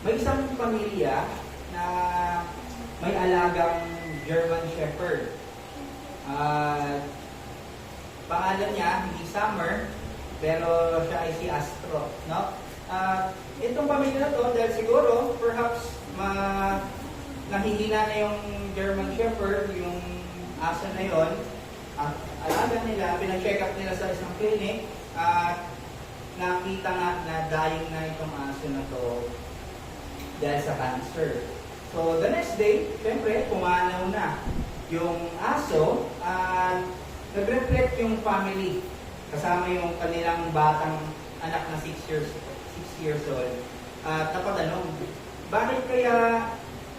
May isang pamilya na may alagang German Shepherd. Pangalan niya, hindi Summer, pero siya ay si Astro. No? Itong pamilya na to, dahil siguro, perhaps, nahihina na yung German Shepherd, yung aso na yon, alaga nila, pinag-check up nila sa isang clinic, at nakita nga na dying na itong aso na to dahil sa cancer. So, the next day, syempre, pumanaw na yung aso at nag-reflect yung family kasama yung kanilang batang anak na 6 years old. At napatanong, bakit kaya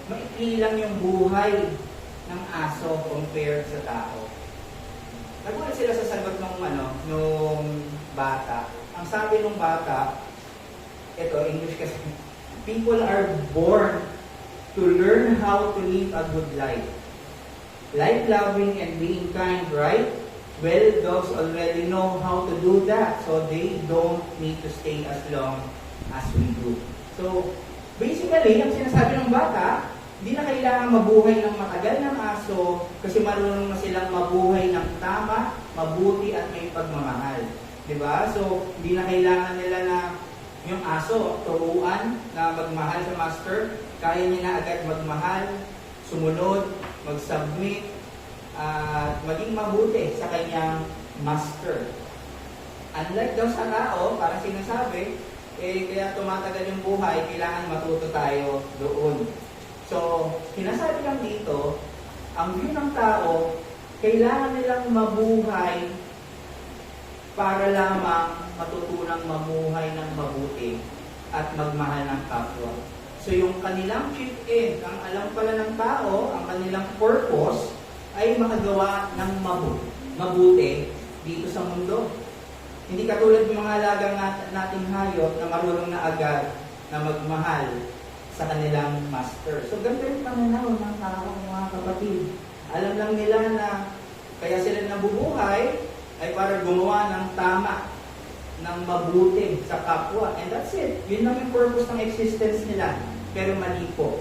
maikli lang yung buhay ng aso compared sa tao? Nagulat sila sa sagot nung bata. Ang sabi ng bata, ito, English kasi, people are born to learn how to live a good life. Life-loving and being kind, right? Well, dogs already know how to do that, so they don't need to stay as long as we do. So, basically, ang sinasabi ng bata, hindi na kailangan mabuhay ng matagal ng aso kasi marunong na silang mabuhay ng tama, mabuti at may pagmamahal. Diba? So, hindi na kailangan nila na yung aso, turuan na magmahal sa master, kaya niya na agad magmahal, sumunod, mag-submit, at maging mabuti sa kanyang master. Unlike daw sa tao, parang sinasabi, kaya tumatagal yung buhay, kailangan matuto tayo doon. So, sinasabi lang dito, ang view ng tao, kailangan nilang mabuhay para lamang matutunang mamuhay ng mabuti at magmahal ng kapwa. So yung kanilang chief end, ang alam pala ng tao, ang kanilang purpose, ay makagawa ng mabuti dito sa mundo. Hindi katulad ng mga alagang nating hayop na marunong na agad na magmahal sa kanilang master. So ganito yung pananaw ng tao, mga kapatid. Alam lang nila na kaya sila nabubuhay ay para gumawa ng tama, ng mabuti sa kapwa. And that's it. Yun lang yung purpose ng existence nila. Pero mali po.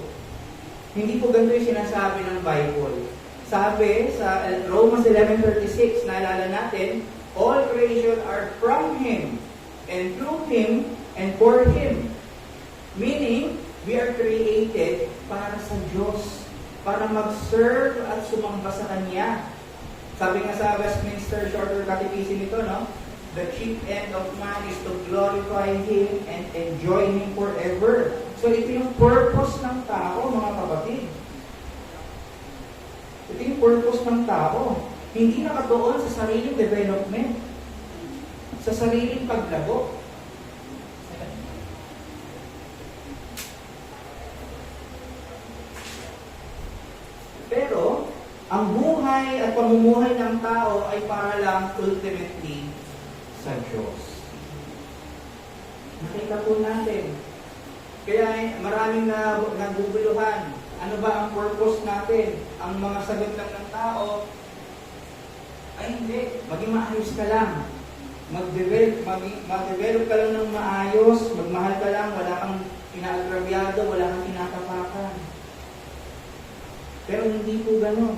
Hindi po ganito yung sinasabi ng Bible. Sabi sa Romans 11:36, naalala natin, all creation are from Him, and through Him, and for Him. Meaning, we are created para sa Diyos, para mag-serve at sumamba sa Kanya. Sabi nga sa Westminster Shorter Catechism ito, no? The chief end of man is to glorify Him and enjoy Him forever. So ito yung purpose ng tao, mga kapatid. Ito yung purpose ng tao. Hindi nakatuon sa sariling development, sa sariling paglago. Pero, ang buhay at pamumuhay ng tao ay para lang ultimately sa Diyos. Nakita po natin. Kaya maraming naguguluhan. Ano ba ang purpose natin? Ang mga sagot lang ng tao, ay hindi. Maging maayos ka lang. Mag-develop ka lang ng maayos. Magmahal ka lang. Wala kang inaagrabyado. Wala kang kinakapakan. Pero hindi po ganun.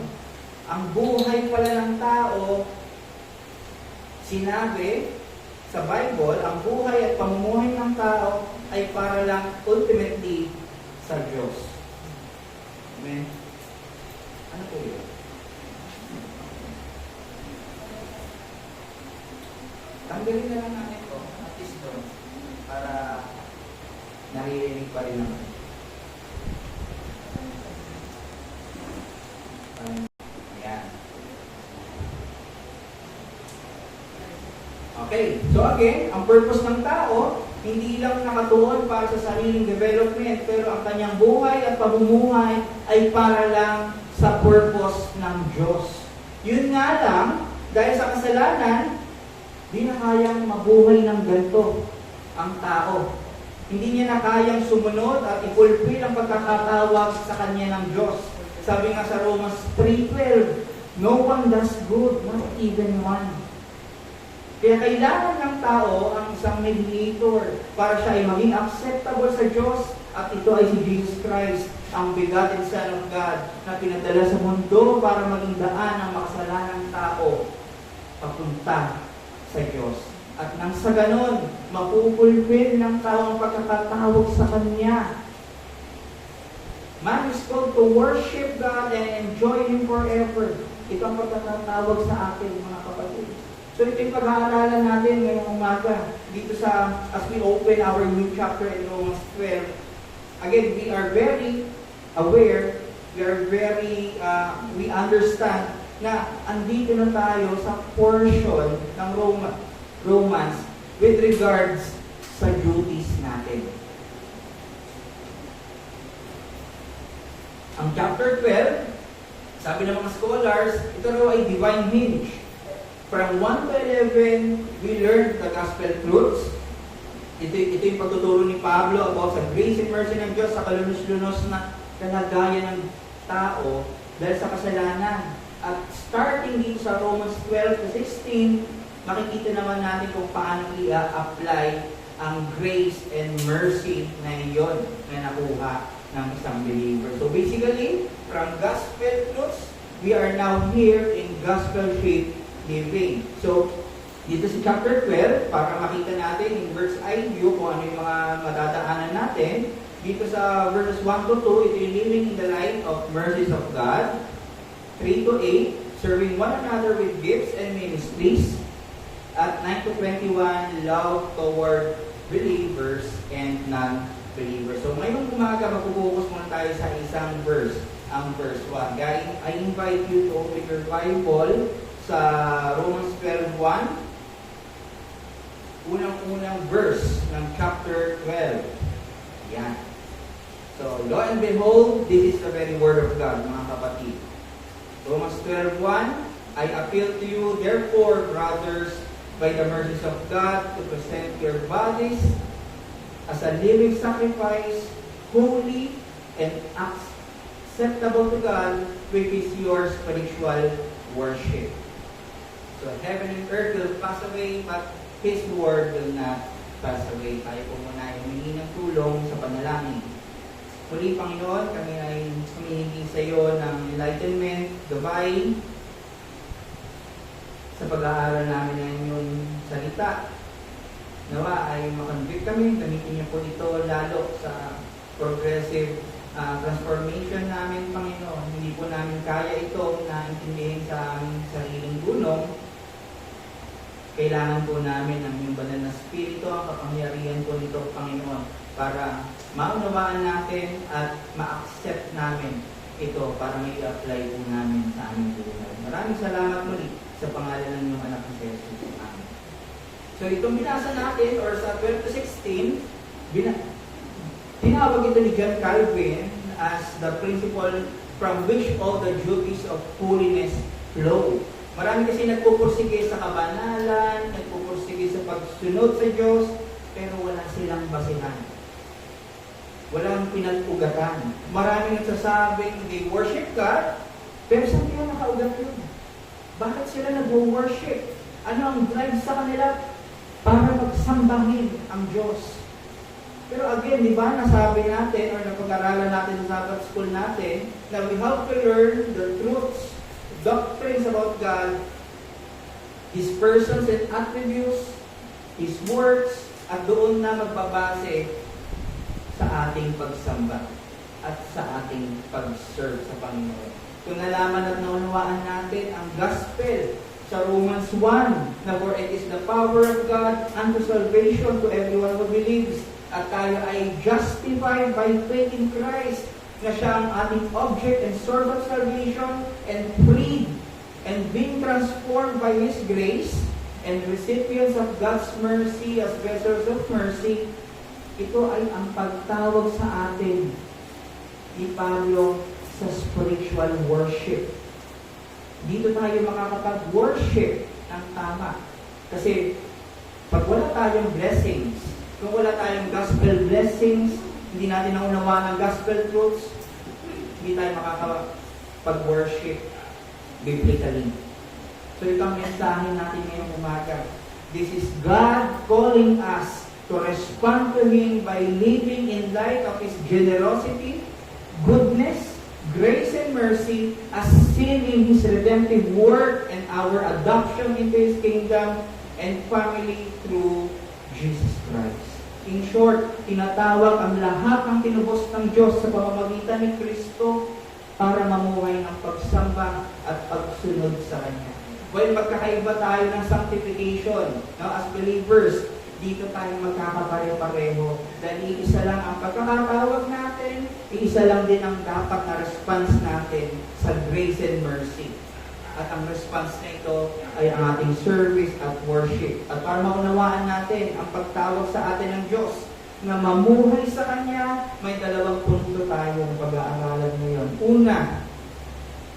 Ang buhay pala ng tao, sinabi sa Bible, ang buhay at pamumuhay ng tao ay para lang ultimately sa Diyos. Amen? Ano po yun? Tanggalin na lang natin ito, at least doon, para naririnig pa rin naman. Ayan. Okay, so again, ang purpose ng tao, hindi lang nakatuon para sa sariling development, pero ang kanyang buhay at pamumuhay ay para lang sa purpose ng Diyos. Yun nga lang, dahil sa kasalanan, di na kayang mabuhay ng ganito ang tao. Hindi niya na kayang sumunod at i-fulfill ang pagkakatawag sa kanya ng Diyos. Sabi nga sa Romans 3:12, no one does good, not even one. Kaya kailangan ng tao ang isang mediator para siya ay maging acceptable sa Diyos At ito ay si Jesus Christ, ang begotten Son of God, na pinadala sa mundo para maging daan ng makasalanang tao papunta sa Diyos. At nang sa ganon, mapupulpil ng tao ang pagkakatawag sa Kanya. Man is called to worship God and enjoy Him forever. Ito ang pagkakatawag sa atin, mga kapatid. So ito yung pag-aaralan natin ngayong umaga. Dito as we open our new chapter in Romans 12. Again, we are very aware, we understand na andito na tayo sa portion ng Romans with regards sa duties natin. Ang chapter 12, sabi ng mga scholars, ito raw ay divine hinge. From 1 to 11, we learned the gospel truths. Ito yung pagtuturo ni Pablo about sa grace and mercy ng Diyos sa kalunos-lunos na kalagayan ng tao dahil sa kasalanan. At starting dito sa Romans 12 to 16, makikita naman natin kung paano i-apply ang grace and mercy na iyon na nakuha ng isang believer. So basically, from gospel truths, we are now here in gospel-shaped living. So, dito sa chapter 12, para makita natin in verse IU kung ano yung mga madadaanan natin, dito sa verses 1 to 2, ito yung living in the light of mercies of God. 3 to 8, serving one another with gifts and ministries. At 9 to 21, love toward believers and non-believers. So ngayong umaga, magpupokus muna tayo sa isang verse, ang verse 1. Guys, I invite you to open your Bible sa Romans 12:1. Unang-unang verse ng chapter 12. Yan. So, lo and behold, this is the very word of God, mga kapatid. Romans 12:1, I appeal to you, therefore, brothers, by the mercies of God, to present your bodies as a living sacrifice, holy and acceptable to God, which is your spiritual worship. So, heaven and earth will pass away, but His word will not pass away. Tayo po muna ay humingi ng tulong sa panalangin. Muli, Panginoon, kami ay humihingi sa iyo ng enlightenment, gabay, sa pag-aaral namin ng inyong salita. Nawa ay makonvict kami, gamitin niyo po ito lalo sa progressive transformation namin, Panginoon. Hindi po namin kaya ito na intindihin sa aming sariling gulong. Kailangan po namin ng iyong banal na spirito, ang kapangyarihan po nito, Panginoon, para maunawaan natin at ma-accept namin ito para may i-apply po namin sa aming buhay. Maraming salamat muli sa pangalan ng iyong anak na si Jesus. Amen. So itong binasa natin, or sa 12 to 16, tinawag ito ni John Calvin as the principle from which all the duties of holiness flow. Marami kasi nagpupursige sa kabanalan, nagpupursige sa pagsunod sa Diyos, pero wala silang basihan. Walang pinag-ugatan. Marami nagsasabing they worship God, pero saan kaya nakaugat yun? Bakit sila nag-worship? Ano ang drive sa kanila? Para magsambahin ang Diyos. Pero again, di ba, nasabi natin, or napag-aralan natin sa Sabbath school natin, na we have to learn the truths, doctrines about God, His persons and attributes, His works, at doon na magbabase sa ating pagsamba at sa ating pag-serve sa Panginoon. Kung nalaman at naunawaan natin ang gospel sa Romans 1, na for it is the power of God unto salvation to everyone who believes, at tayo ay justified by faith in Christ, na siya ang ating object and source of salvation, and freed and being transformed by His grace and recipients of God's mercy as vessels of mercy. Ito ay ang pagtawag sa atin ni Pablo sa spiritual worship. Dito tayo makakapag-worship ng tama. Kasi pag wala tayong blessings, kung wala tayong gospel blessings, hindi natin naunawaan ang gospel truths, hindi tayo makakapag-worship biblically. So ito ang mensahe natin ngayong umaga. This is God calling us to to respond to Him by living in light of His generosity, goodness, grace, and mercy, as seen in His redemptive work and our adoption into His kingdom and family through Jesus Christ. In short, tinatawag ang lahat ng tinubos ng Diyos sa pamamagitan ni Kristo para mamuhay ng pagsamba at pagsunod sa Kanya. Well, magkakaiba tayo ng sanctification. Now, as believers, dito tayo magkakapare-pareho. Dahil iisa lang ang pagkakatawag natin, iisa lang din ang dapat na response natin sa grace and mercy. At ang response na ito ay ang ating service at worship. At para maunawaan natin ang pagtawag sa atin ng Diyos na mamuhay sa Kanya, may dalawang punto tayong pag-aaralan ngayon. Una,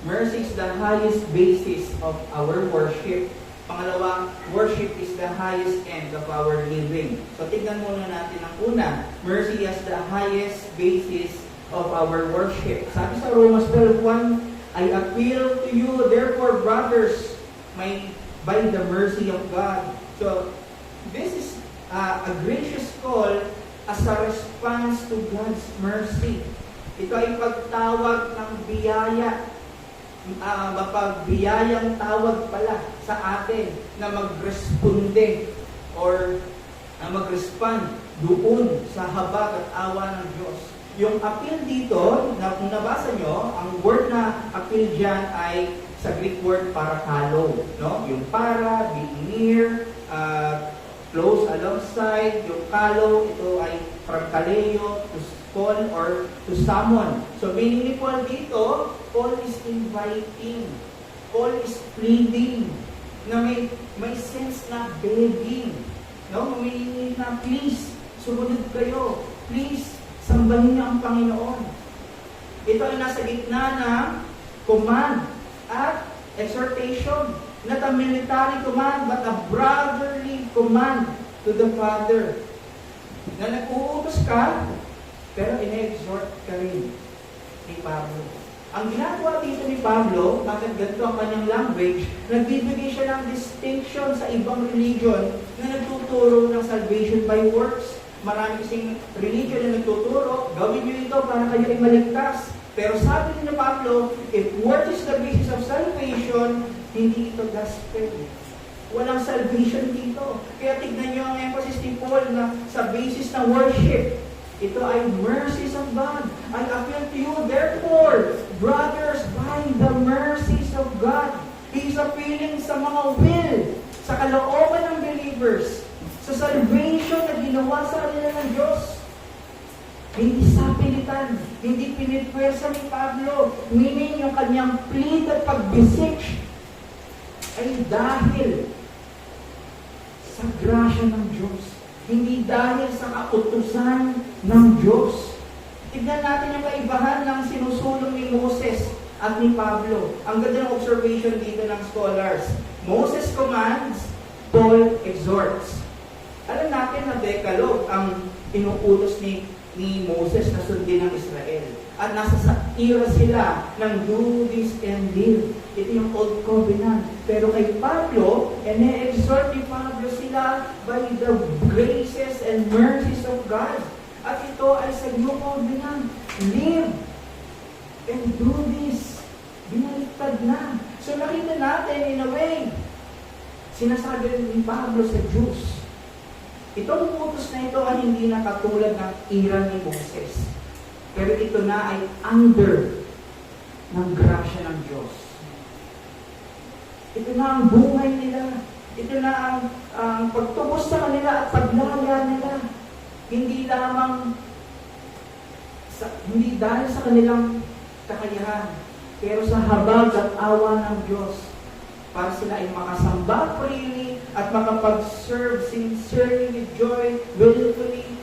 mercy is the highest basis of our worship. Pangalawa, worship is the highest end of our living. So tignan muna natin ang una. Mercy is the highest basis of our worship. Sabi sa Romans 12:1, I appeal to you, therefore, brothers, by the mercy of God. So this is a gracious call as a response to God's mercy. Ito ay pagtawag ng biyaya, mapagbiyayang tawag pala sa atin na mag-responde or mag-respond doon sa habag at awa ng Diyos. Yung appeal dito, na kung nabasa nyo, ang word na appeal dyan ay sa Greek word parakalo. No? Yung para, being near, close alongside. Yung kalo, ito ay from kaleo, to call or to summon. So meaning ni Paul dito, Paul is inviting. Paul is pleading. Na may sense na begging. No? Humihingi na, please, sumunod kayo. Please, sambahin niyo ang Panginoon. Ito ay nasa gitna ng command at exhortation. Not a military command, but a brotherly command to the Father. Na nag-uutos ka, pero ina-exhort ka rin ni Pablo. Ang ginagawa dito ni Pablo, bakit ganito ang kanyang language, nagbibigay siya ng distinction sa ibang religion na nagtuturo ng salvation by works. Marami kasing religion na nagtuturo, gawin niyo ito para kayo ay maligtas. Pero sabi ni Pablo, if work is the basis of salvation, hindi ito gospel. Walang salvation dito. Kaya tignan niyo ang emphasis ni Paul na sa basis ng worship. Ito ay mercies of God. I appeal to you, therefore, brothers, by the mercies of God. He is appealing sa mga will, sa kalooban ng believers, sa salvation na ginawa sa kanila ng Diyos. Hindi sa pilitan, hindi pinipwersa ni Pablo, meaning yung kanyang plead at pagbisik ay dahil sa grasya ng Diyos. Hindi dahil sa kautusan ng Diyos. Tignan natin yung kaibahan ng sinusulong ni Moses at ni Pablo. Ang ganda ng observation dito ng scholars. Moses commands, Paul exhorts. Alam natin na Decalogue ang inuutos ni Moses na sundin ng Israel. At nasa era sila ng do this and live. Ito yung Old Covenant. Pero kay Pablo, ine-exhort ni Pablo sila by the graces and mercies of God. At ito ay sa New Covenant. Live and do this. Binaliktad na. So nakita natin in a way, sinasabi ni Pablo sa Jews, itong utos na ito ay hindi na katulad ng era ni Moses. Pero ito na ay under ng grasya ng Diyos. Ito na ang buhay nila. Ito na ang pagtubos sa kanila at paglaya nila. Hindi lamang hindi dahil sa kanilang kakayahan, pero sa habag at awa ng Diyos para sila ay makasamba freely at makapag-serve sincerely with joy, willfully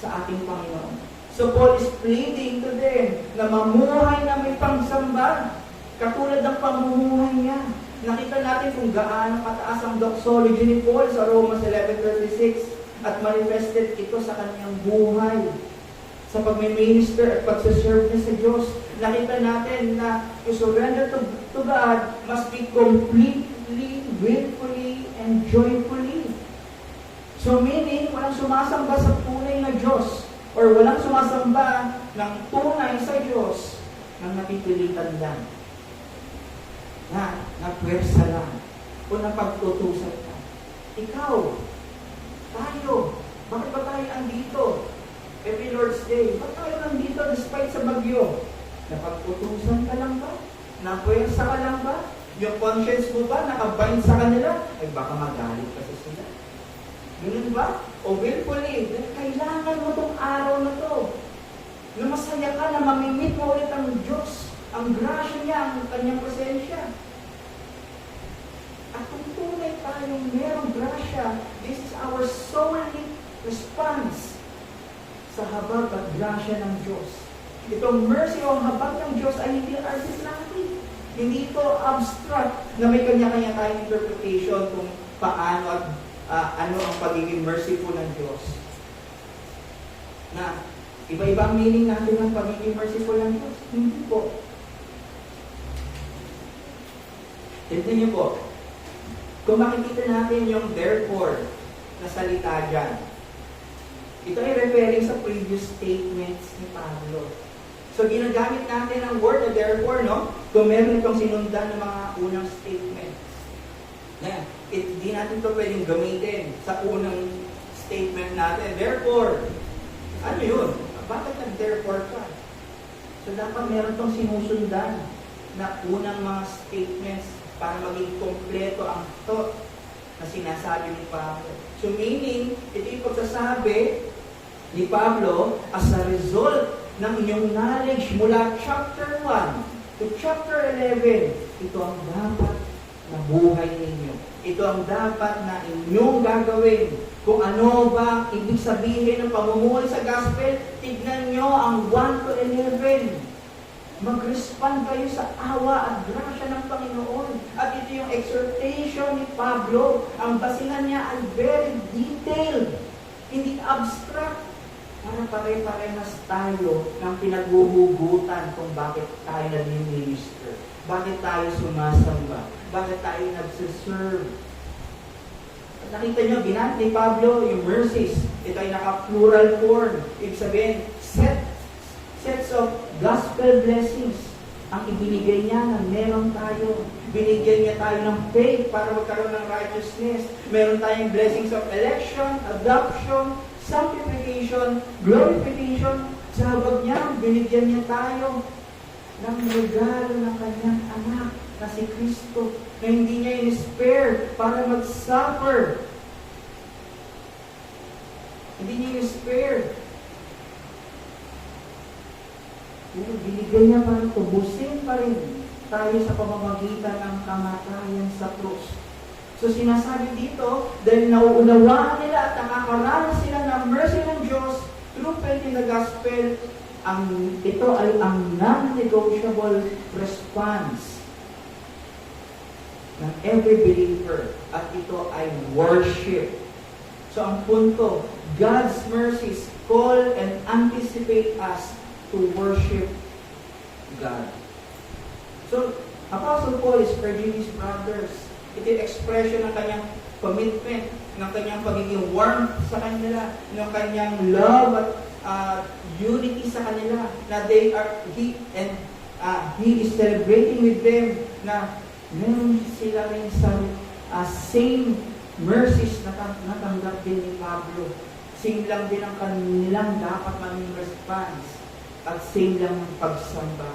sa ating Panginoon. So Paul is pleading to them na mamuhay na may pangsamba katulad ng pamumuhay niya. Nakita natin kung gaano kataas ang doxology ni Paul sa Romans 11:36 at manifested ito sa kanyang buhay. Sa pagme-minister at pagsaserve niya sa Diyos, nakita natin na to surrender to God must be completely, willfully, and joyfully. So meaning, walang sumasamba sa tunay na Diyos or walang sumasamba ng tunay sa Diyos ng napipilitan lang. Na pwersa lang o napagtutusan ka. Ikaw, tayo, bakit ba tayo andito? Every Lord's Day, bakit tayo nandito despite sa bagyo? Napagtutusan ka lang ba? Napwersa ka lang ba? Yung conscience mo ba nakabind sa kanila? Ay baka magalit kasi sila. Ganun ba? O willfully, kailangan mo tong araw na to. Na masaya ka na mamimit mo ulit ang Diyos, ang grasya niya, ang kanyang presensya. At kung tunay tayong merong grasya, this is our solely response sa habag at grasya ng Diyos. Itong mercy o habag ng Diyos ay hindi arbitrary. Hindi ito abstract na may kanya-kanya tayong interpretation kung paano at ano ang pagiging merciful ng Diyos. Na iba-iba ang meaning natin ng pagiging merciful ng Diyos. Hindi po. Tignan niyo po. Kung makikita natin yung therefore na salita dyan, ito ay referring sa previous statements ni Pablo. So, ginagamit natin ang word na therefore, no? Kung meron itong sinundan ng mga unang statements. Yan. Hindi natin ito pwedeng gamitin sa unang statement natin. Therefore, ano yun? Bakit nag-therefore ka? So, dapat meron itong sinusundan na unang mga statements para maging kompleto ang thought na sinasabi ni Pablo. So, meaning, ito yung pagsasabi ni Pablo as a result ng inyong knowledge mula chapter 1 to chapter 11, ito ang dapat na buhay ninyo. Ito ang dapat na inyong gagawin. Kung ano ba ibig sabihin ng pamumuhay sa gospel, tignan nyo ang 1 to 11. Mag-respond kayo sa awa at grasya ng Panginoon. At ito yung exhortation ni Pablo. Ang basingan niya ay very detailed. Hindi abstract. Para pare-parehas tayo ng pinaghuhugutan kung bakit tayo nag-minister. Bakit tayo sumasamba? Bakit tayo nagsiserve? At nakita nyo, binat ni Pablo yung mercies. Ito ay naka-plural form. Ibig sabihin, sets of gospel blessings ang ibinigay niya na meron tayo. Binigyan niya tayo ng faith para magkaroon ng righteousness. Meron tayong blessings of election, adoption, sanctification, glorification. Sa habag niya, binigyan niya tayo ng regalo ng kanyang anak na si Kristo, na hindi niya in-spare para mag-suffer. Hindi niya in-spare. Pero binigyan niya para tubusin pa rin tayo sa pamamagitan ng kamatayan sa krus. So sinasabi dito, dahil nauunawaan nila at nakakaranas sila ng mercy ng Diyos through faith in the gospel, ito ay ang non-negotiable response ng every believer. At ito ay worship. So ang punto, God's mercies call and anticipate us to worship God. So, Apostle Paul is urging his brothers. Ito yung expression ng kanyang commitment, ng kanyang pagiging warmth sa kanila, ng kanyang love at unity sa kanila, na he is celebrating with them na meron sila rin sa same mercies na natanggap din ni Pablo. Same lang din ang kanilang dapat maging response at same lang ang pagsamba.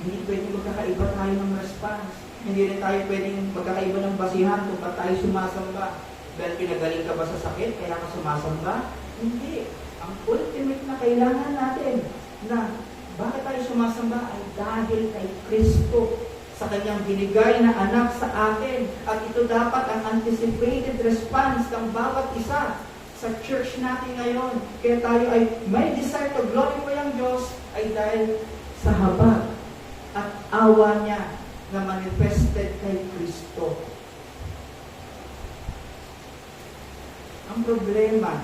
Hindi pwedeng magkakaiba tayo ng response. Hindi rin tayo pwedeng magkakaiba ng basihan kung pa tayo sumasamba. Dahil pinagaling ka ba sa sakit, kaya ka sumasamba? Hindi. Ang ultimate na kailangan natin na bakit tayo sumasamba ay dahil kay Kristo sa kanyang binigay na anak sa atin. At ito dapat ang anticipated response ng bawat isa sa church natin ngayon. Kaya tayo ay may desire to glorify ang Diyos ay dahil sa habag at awa niya na manifested kay Kristo. Ang problema,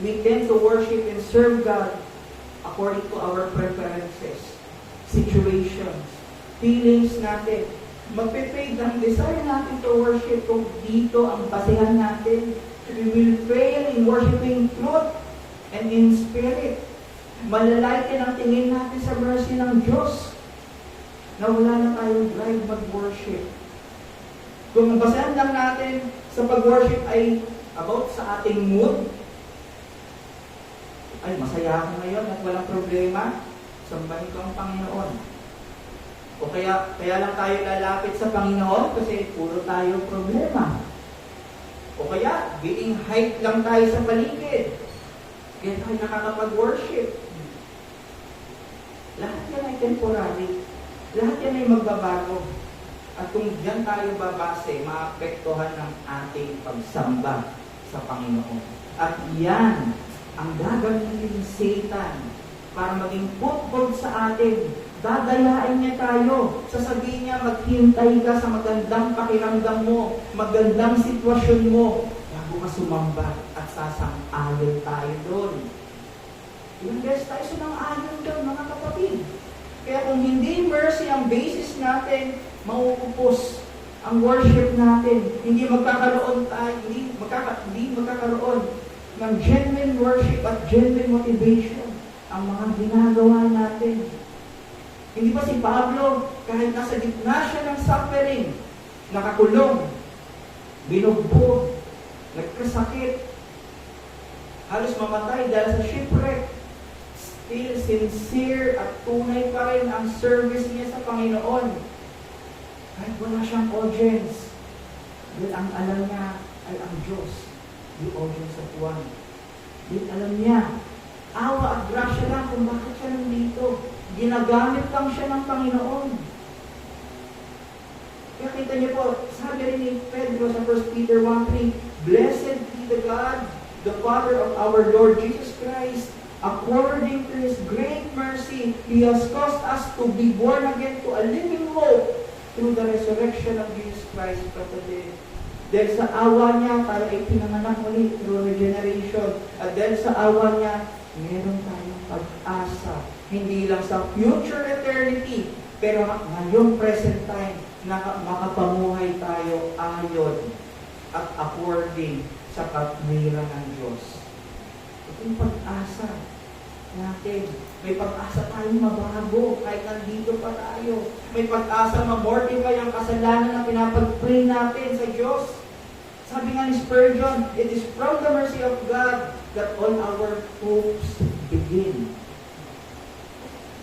we tend to worship and serve God according to our preferences, situations, feelings natin. Magpe-fade ang desire natin to worship kung dito ang basihan natin We will fail in worshiping truth and in spirit. Malalaking ang tingin natin sa mercy ng Diyos na wala na tayong drive mag-worship. Kung basahan lang natin sa pag-worship ay about sa ating mood, ay masaya ako ngayon at walang problema, sambahin ko ang Panginoon. O kaya lang tayo lalapit sa Panginoon kasi puro tayo problema. O kaya, being hype lang tayo sa paligid. Kaya tayo nakakapag-worship. Lahat yan ay temporary. Lahat yan ay magbabago. At kung diyan tayo babase, maapektuhan ng ating pagsamba sa Panginoon. At yan ang gagamitin ni Satan para maging foothold sa atin. Dadayain niya tayo. Sasabihin niya, maghintay ka sa magandang pakiramdam mo, magandang sitwasyon mo, bago ka sumamba at sasang-ayon tayo doon. Ilang beses tayo sunang-ayon doon, mga kapatid. Kaya kung hindi mercy ang basis natin, mauupos ang worship natin. Hindi magkakaroon ng genuine worship at genuine motivation ang mga ginagawa natin. Hindi ba si Pablo, kahit nasa gitna siya ng suffering, nakakulong, binugbog, nagkasakit, halos mamatay dahil sa shipwreck, still sincere at tunay pa rin ang service niya sa Panginoon. Kahit wala siyang audience, dahil ang alam niya ay ang Diyos, the audience of one. Dahil alam niya, awa at grasya lang kung bakit siya nandito. Ginagamit lang siya ng Panginoon. Kaya kita niyo po, sabi rin ni Pedro sa 1 Peter 1:3, Blessed be the God, the Father of our Lord Jesus Christ. According to His great mercy, He has caused us to be born again to a living hope through the resurrection of Jesus Christ from the dead. Dahil sa awa niya, tayo ay pinanganak ulit through regeneration. At dahil sa awa niya, meron tayong pag-asa. Hindi lang sa future eternity, pero ngayong present time, makapamuhay tayo ayon at according sa katwiran ng Diyos. Ito yung pag-asa natin. May pag-asa tayong mabago kahit nandito pa tayo. May pag-asa ma-mortify ang kasalanan na pinapag-pray natin sa Diyos. Sabi nga ni Spurgeon, it is from the mercy of God that all our hopes begin.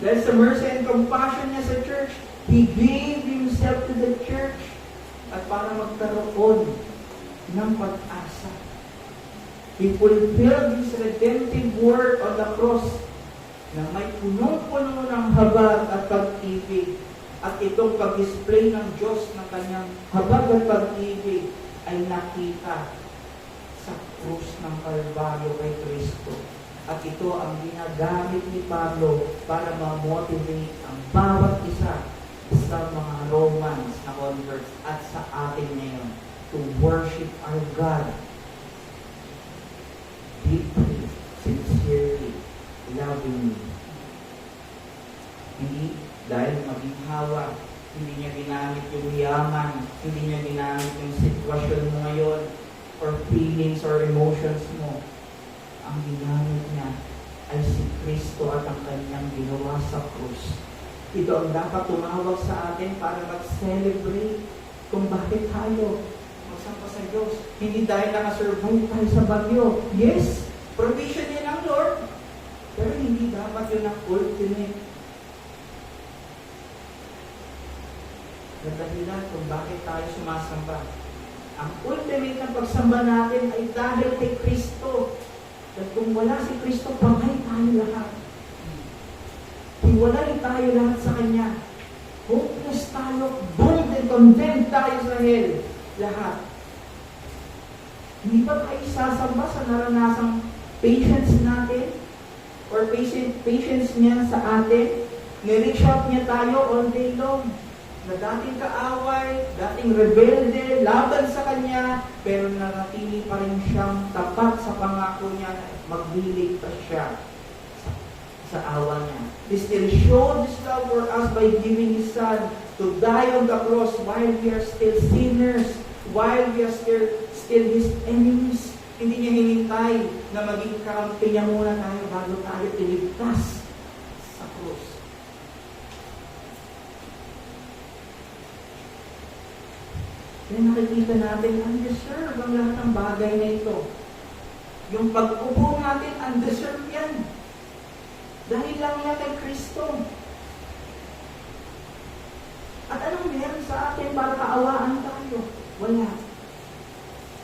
Dahil sa mercy and compassion niya sa church, He gave Himself to the church at para magkaroon ng pag-asa. He fulfilled His redemptive work on the cross na may punong-puno ng habag at pag-ibig. At itong pag-display ng Diyos ng kanyang habag at pag-ibig ay nakita sa krus ng Kalbaryo kay Kristo. At ito ang ginagamit ni Pablo para ma-motivate ang bawat isa sa mga Romans na converts at sa atin ngayon to worship our God deeply, sincerely, lovingly. Hindi dahil maginhawa, hindi niya ginamit yung yaman, hindi niya ginamit yung sitwasyon mo ngayon or feelings or emotions mo. Ang ginamit niya ay si Kristo at ang kanyang ginawa sa krus. Ito ang dapat tumawag sa atin para mag-celebrate kung bakit tayo magsampa sa Diyos. Hindi dahil nakasurvive tayo sa bagyo. Yes, provision yan ng Lord. Pero hindi dapat yun ang ultimate na dahilan kung bakit tayo sumasamba. Ang ultimate na pagsamba natin ay dahil kay Kristo. At kung wala si Kristo, pangay tayo lahat. Hiwalay tayo lahat sa Kanya. Hopeless tayo, doomed and condemned tayo sa hell. Lahat. Hindi ba tayo sasamba sa naranasang patience natin? Or patience niya sa atin? Ni-reach out niya tayo all day long. Na dating kaaway, dating rebelde, laban sa Kanya, pero nanatili pa rin siyang tapat sa pangako niya na magdilig pa siya sa awa niya. He still showed His love for us by giving His Son to die on the cross while we are still sinners, while we are still His enemies. Hindi niya hinintay na maging kakampi niya muna tayo bago tayo iligtas sa krus. Kaya nakikita natin, undeserved ang lahat ng bagay na ito. Yung pag-upo natin, undeserved yan. Dahil lang yan kay Kristo. At anong meron sa atin para kaawaan tayo? Wala.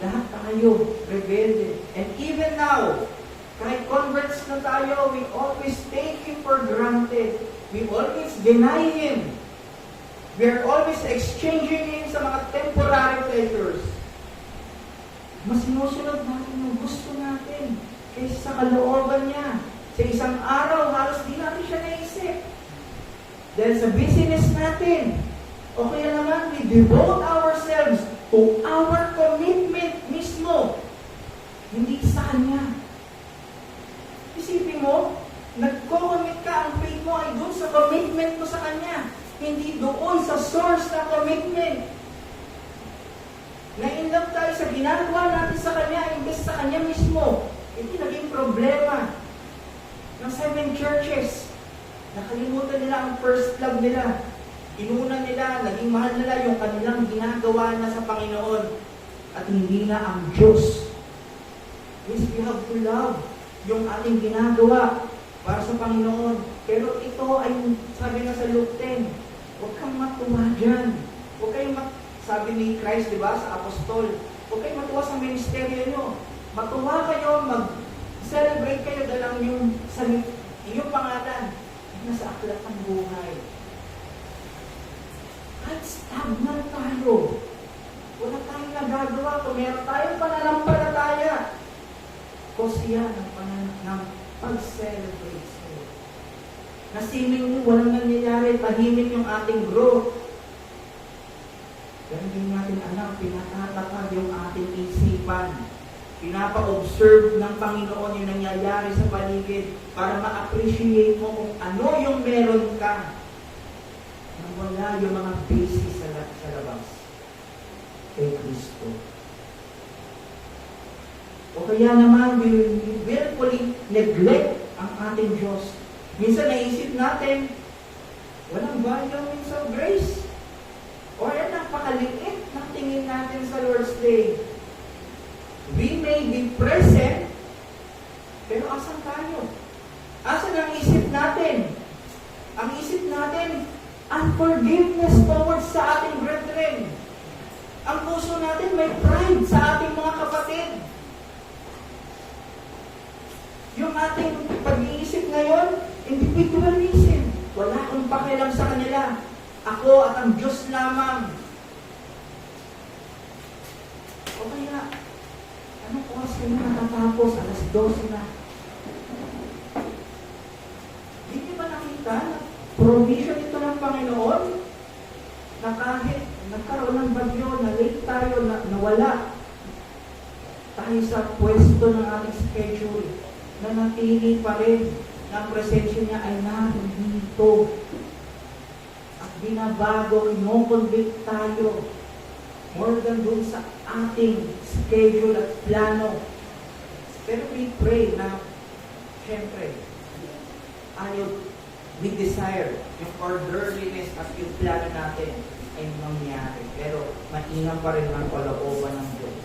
Lahat tayo, rebelde. And even now, kahit converts na tayo, we always take Him for granted. We always deny Him. We are always exchanging Him sa mga temporary pleasures. Mas sinusunod natin yung gusto natin kaysa sa kalooban niya. Sa isang araw, halos di natin siya naisip. Dahil sa busyness natin, o kaya naman, we devote ourselves to our commitment mismo. Hindi sa Kanya. Isipin mo, nagko-commit ka, ang faith mo ay doon sa commitment mo sa Kanya. Hindi doon sa source ng commitment. Na-inlove tayo sa ginagawa natin sa Kanya, imbes sa Kanya mismo. Ito naging problema ng 7 churches. Nakalimutan nila ang first love nila. Inuna nila, naging mahal nila yung kanilang ginagawa na sa Panginoon at hindi na ang Diyos. Yes, we have to love yung ating ginagawa para sa Panginoon. Pero ito ay, sabi nga sa Luke 10, huwag kang matuwa dyan. Huwag kayong sabi ni Christ, di ba, sa apostol, huwag kayong matuwa sa ministeryo nyo. Matuwa kayo, mag-celebrate kayo dahil yung sa iyong pangalan ay nasa aklat ng buhay. Kahit stagnant tayo, wala tayong nagagawa. Kung meron tayong pananampalataya, kosya ng pag-celebrate sa'yo. Nasiming walang nangyayari, tahimik yung ating growth. Pero hindi natin alam, pinatatakad yung ating isipan. Pinapa-observe ng Panginoon yung nangyayari sa paligid para ma-appreciate mo kung ano yung meron ka. Nang wala yung mga basis sa labas kay Kristo. O kaya naman, we willfully neglect ang ating Diyos. Minsan naisip natin, walang vitamins of grace. O yan, napakaliit ng tingin natin sa Lord's Day. We may be present, pero asan tayo? Asan ang isip natin? Ang isip natin, unforgiveness towards sa ating brethren. Ang puso natin may pride sa ating mga kapatid. Yung ating pag-iisip ngayon, individualism. Wala akong pakialam sa kanila. Ako at ang Diyos lamang. O kaya, anong oras kayo natatapos? Alas 12 na. Hindi niyo ba nakita na provision ito ng Panginoon? Na kahit nagkaroon ng bagyo, na late tayo, nawala tayo sa pwesto ng ating schedule, na natili pa rin na ang presensya niya ay narito. At binabago, kinoconvict tayo more than dun sa ating schedule at plano. Pero we pray na, syempre, we desire yung orderliness at yung plano natin ay mangyari. Pero mainam pa rin ang kalooban ng Diyos.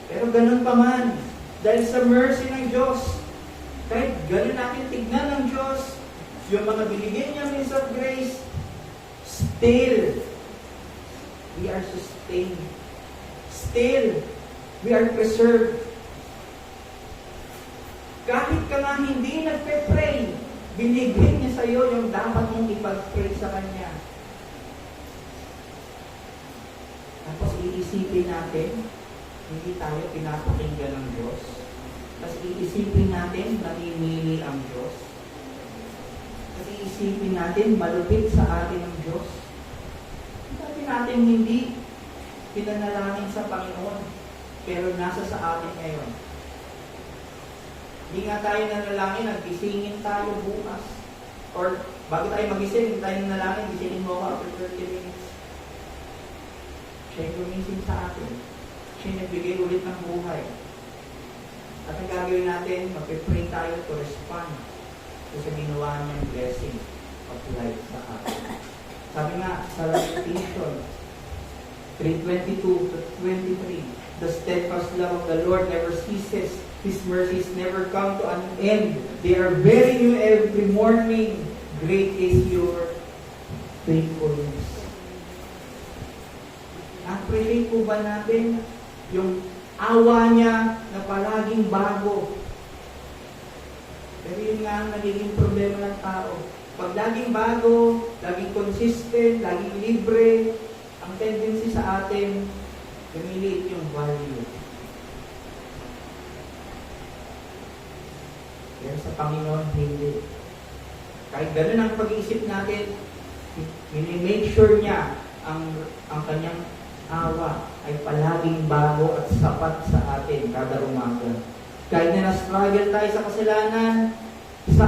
Pero ganun pa man, dahil sa mercy ng Diyos, kahit ganun natin tignan ng Diyos, yung mga binigyan niya means of grace, still, we are sustained. Still, we are preserved. Kahit ka nga hindi nagpe-pray, binigyan niya sa iyo yung dapat mong ipag-pray sa Kanya. Tapos iisipin natin, hindi tayo pinapakinggan ng Diyos. Tapos iisipin natin, namimili ang Diyos. Tapos iisipin natin, malupit sa atin ang Diyos. Sabi natin hindi pinanalangin sa Panginoon, pero nasa sa atin ngayon. Hindi nga tayo nanalangin, naggisingin tayo bukas. Or bago tayo magising, hindi tayo nanalangin, gisingin mo ako after 30 minutes. Siya yung gumising sa atin. Siya nagbigay ulit ng buhay. At ang gagawin natin, mag-pray tayo to respond sa ginawa niyang blessing of life sa atin. Sabi nga sa Revelation 3:22 to 23, the steadfast love of the Lord never ceases. His mercies never come to an end. They are very new every morning. Great is your faithfulness. Appreciate po ba natin yung awa niya na palaging bago? Pero yun nga ang nagiging problema ng tao. Pag laging bago, laging consistent, laging libre, ang tendency sa atin, lumiliit yung value. Pero sa Panginoon, hindi. Kahit ganun ang pag-iisip natin, minimake sure niya ang kanyang awa ay palaging bago at sapat sa atin kada umaga. Kahit na na-struggle tayo sa kasalanan, sa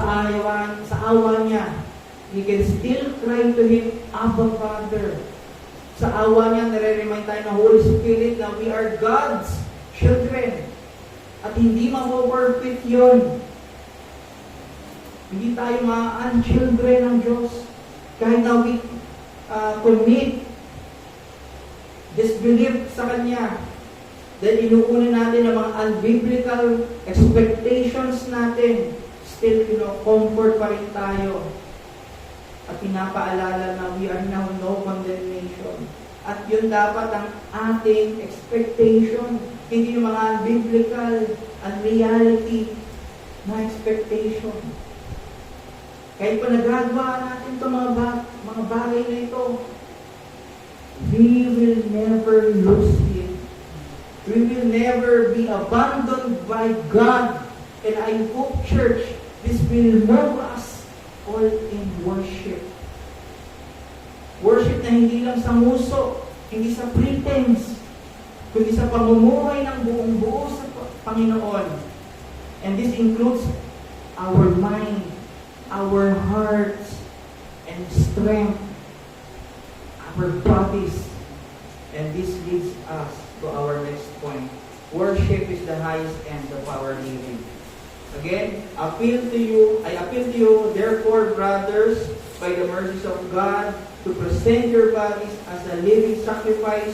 awa niya, we can still cry to Him, Abba Father. Sa awa niya, nare-remind tayo ng Holy Spirit na we are God's children. At hindi ma-overfit yun. Hindi tayo ma-children ng Diyos. Kahit na we commit disbelief sa Kanya, dahil inuuna natin ang mga unbiblical expectations natin, still, comfort pa rin tayo. At pinapaalala na we are now no condemnation. At yun dapat ang ating expectation. Hindi yung mga unbiblical, unreality na expectation. Kahit pa nagagawa natin itong mga bagay na ito, we will never lose Him. We will never be abandoned by God. And I hope, church, this will move us all in worship. Worship na hindi lang sa muso, hindi sa pretense, kundi sa pamumuhay ng buong buo sa Panginoon. And this includes our mind, our hearts, and strength, our bodies. And this leads us to our next point. Worship is the highest end of our living. Again, I appeal to you, therefore, brothers, by the mercies of God, to present your bodies as a living sacrifice,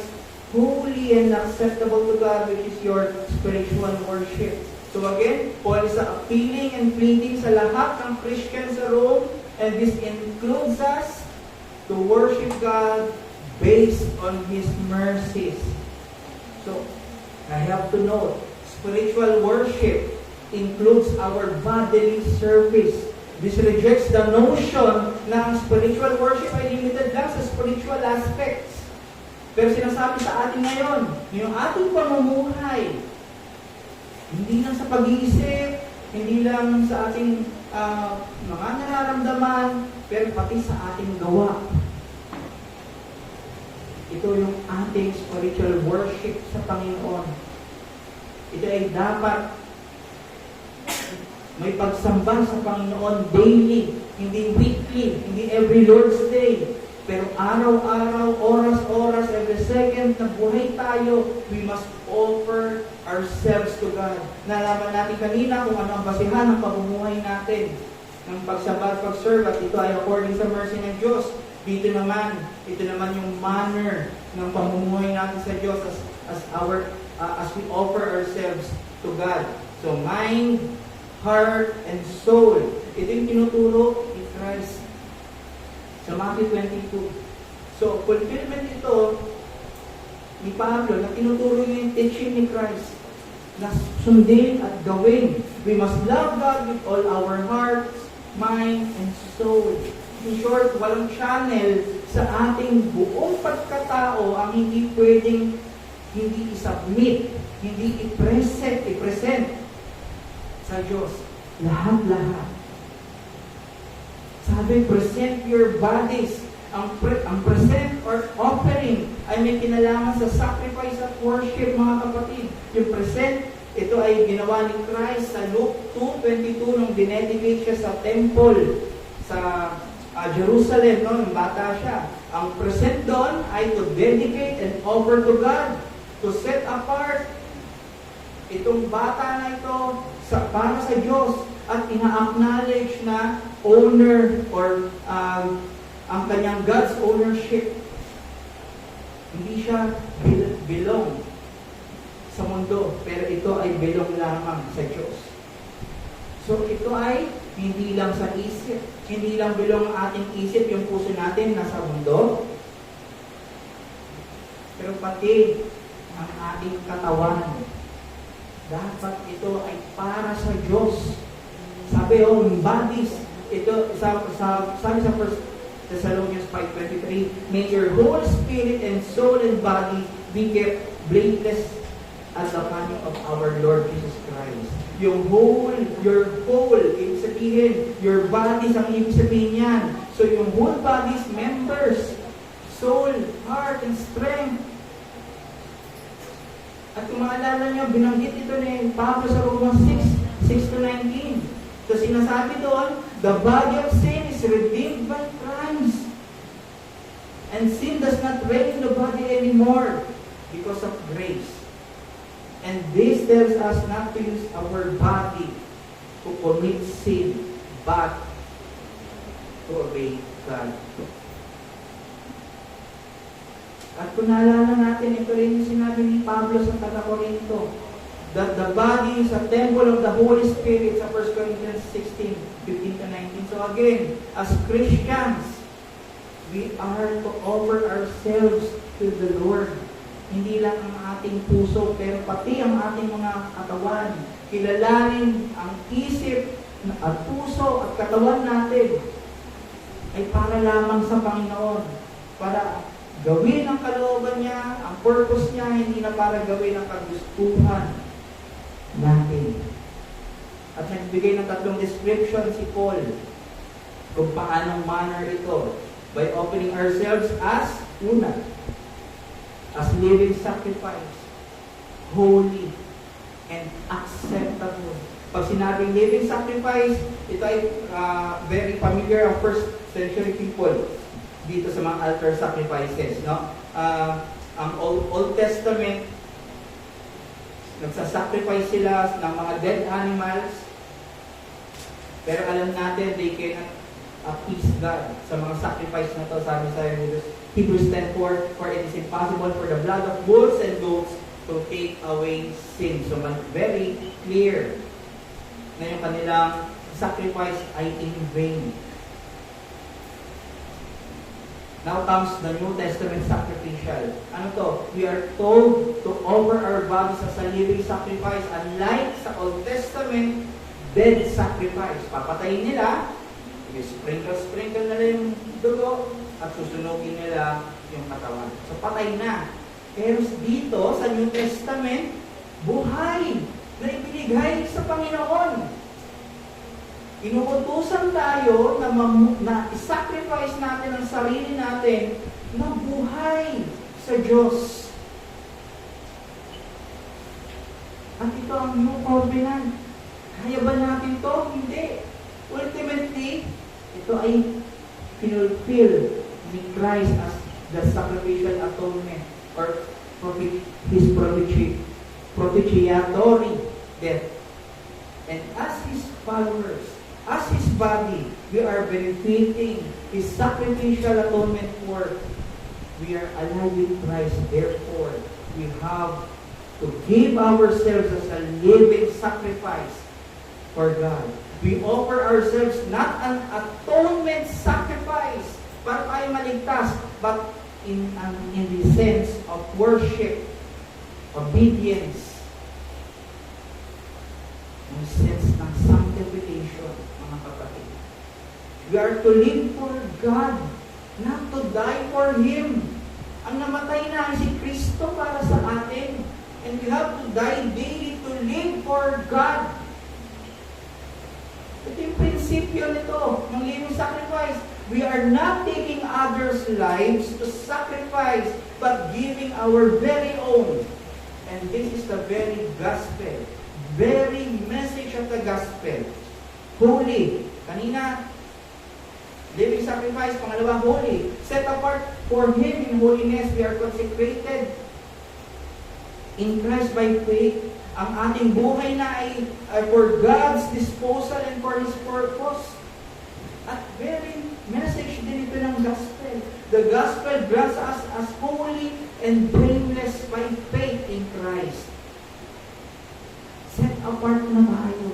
holy and acceptable to God, which is your spiritual worship. So again, Paul is appealing and pleading sa lahat ng Christians sa Rome, and this includes us to worship God based on His mercies. So, I have to note, spiritual worship includes our bodily service. This rejects the notion na ang spiritual worship ay limited lang sa spiritual aspects. Pero sinasabi sa atin ngayon, yung ating pamumuhay, hindi lang sa pag-iisip, hindi lang sa ating mga nararamdaman, pero pati sa ating gawa. Ito yung ating spiritual worship sa Panginoon. Ito ay dapat may pagsamba sa Panginoon daily, hindi weekly, hindi every Lord's Day, pero araw-araw, oras-oras, every second na buhay tayo, we must offer ourselves to God. Nalaman natin kanina kung ano ang basihan ng pamumuhay natin, ng pagsamba at pag-serve, at ito ay according sa mercy ng Diyos. Ito naman yung manner ng pamumuhay natin sa Diyos as we offer ourselves to God. So, mind, heart, and soul. Ito yung tinuturo ni Christ sa Matthew 22. So, fulfillment ito ni Pablo na tinuturo niya yung teaching ni Christ na sundin at gawin. We must love God with all our hearts, mind, and soul. In short, walang channel sa ating buong pagkatao ang hindi pwedeng hindi i-submit, hindi i-present sa Diyos. Lahat-lahat. Sabi, present your bodies. Ang present or offering ay may kinalaman sa sacrifice at worship, mga kapatid. Yung present, ito ay ginawa ni Christ sa Luke 2:22 nung dinedicate siya sa temple sa Jerusalem, no? Nung bata siya. Ang present doon ay to dedicate and offer to God to set apart itong bata na ito para sa Diyos at ina-acknowledge na owner or ang kanyang God's ownership. Hindi siya belong sa mundo, pero ito ay belong lamang sa Diyos. So ito ay hindi lang sa isip, hindi lang belong ang ating isip, yung puso natin nasa mundo, pero pati ang ating katawan. Dapat ito ay para sa Diyos. Sabi yung bodies, ito sabi sa 1 Thessalonians 5:23, may your whole spirit and soul and body be kept blameless at the coming of our Lord Jesus Christ. Yung whole, your whole, ibig sabihin, your bodies ang ibig sabihin yan. So yung whole bodies, members, soul, heart, and strength. At kung maalala nyo, binanggit ito ni Pablo sa Romans 6:6-19. So sinasabi doon, the body of sin is redeemed by Christ. And sin does not reign in the body anymore because of grace. And this tells us not to use our body to commit sin, but to obey God. At kung naalala natin, ito rin yung sinabi ni Pablo sa taga-Corinto, that the body is a temple of the Holy Spirit sa 1 Corinthians 16:15-19. So again, as Christians, we are to offer ourselves to the Lord. Hindi lang ang ating puso, pero pati ang ating mga katawan. Kilalanin ang isip at puso at katawan natin ay para lamang sa Panginoon. Para gawin ang kalooban niya, ang purpose niya, hindi na para gawin ang kagustuhan natin. At nagbigay ng 3 description si Paul kung paanong manner ito. By offering ourselves as una, as living sacrifice, holy, and acceptable. Pag sinabing living sacrifice, ito ay very familiar ang first century people dito sa mga altar sacrifices. No? Ang Old Testament, nagsasacrifice sila ng mga dead animals, pero alam natin, they cannot appease God sa mga sacrifice na to. Sabi sa Hebrews 10:4, for it is impossible for the blood of bulls and goats to take away sin. So very clear na yung kanilang sacrifice ay in vain. Now comes the New Testament sacrificial. Ano to? We are told to offer our bodies as a living sacrifice, unlike sa Old Testament dead sacrifice. Papatayin nila, sprinkle nila yung dugo, at susunugin nila yung katawan. So patay na. Pero dito sa New Testament, buhay na ibinigay sa Panginoon. Inuutusan tayo na i-sacrifice natin ang sarili natin na buhay sa Diyos. At ito ang new covenant. Kaya ba natin to? Hindi. Ultimately, ito ay fulfill ni Christ as the sacrificial atonement or His propitiatory death. And as His followers, as His body, we are benefiting His sacrificial atonement work. We are alive with Christ. Therefore, we have to give ourselves as a living sacrifice for God. We offer ourselves not an atonement sacrifice para tayo maligtas, but in the sense of worship, obedience, in the sense ng sanctification, mga kapatid. We are to live for God, not to die for Him. Ang namatay na si Kristo para sa atin, and we have to die daily to live for God. Ito yung prinsipyo nito, ng living sacrifice. We are not taking others' lives to sacrifice, but giving our very own. And this is the very gospel, very message of the gospel. Holy. Kanina, living sacrifice. Pangalawa, holy. Set apart for Him in holiness. We are consecrated. in Christ by faith. Ang ating buhay na ay for God's disposal and for His purpose. At very message din ito ng gospel. The gospel grants us as holy and blameless by faith in Christ. Set apart na tayo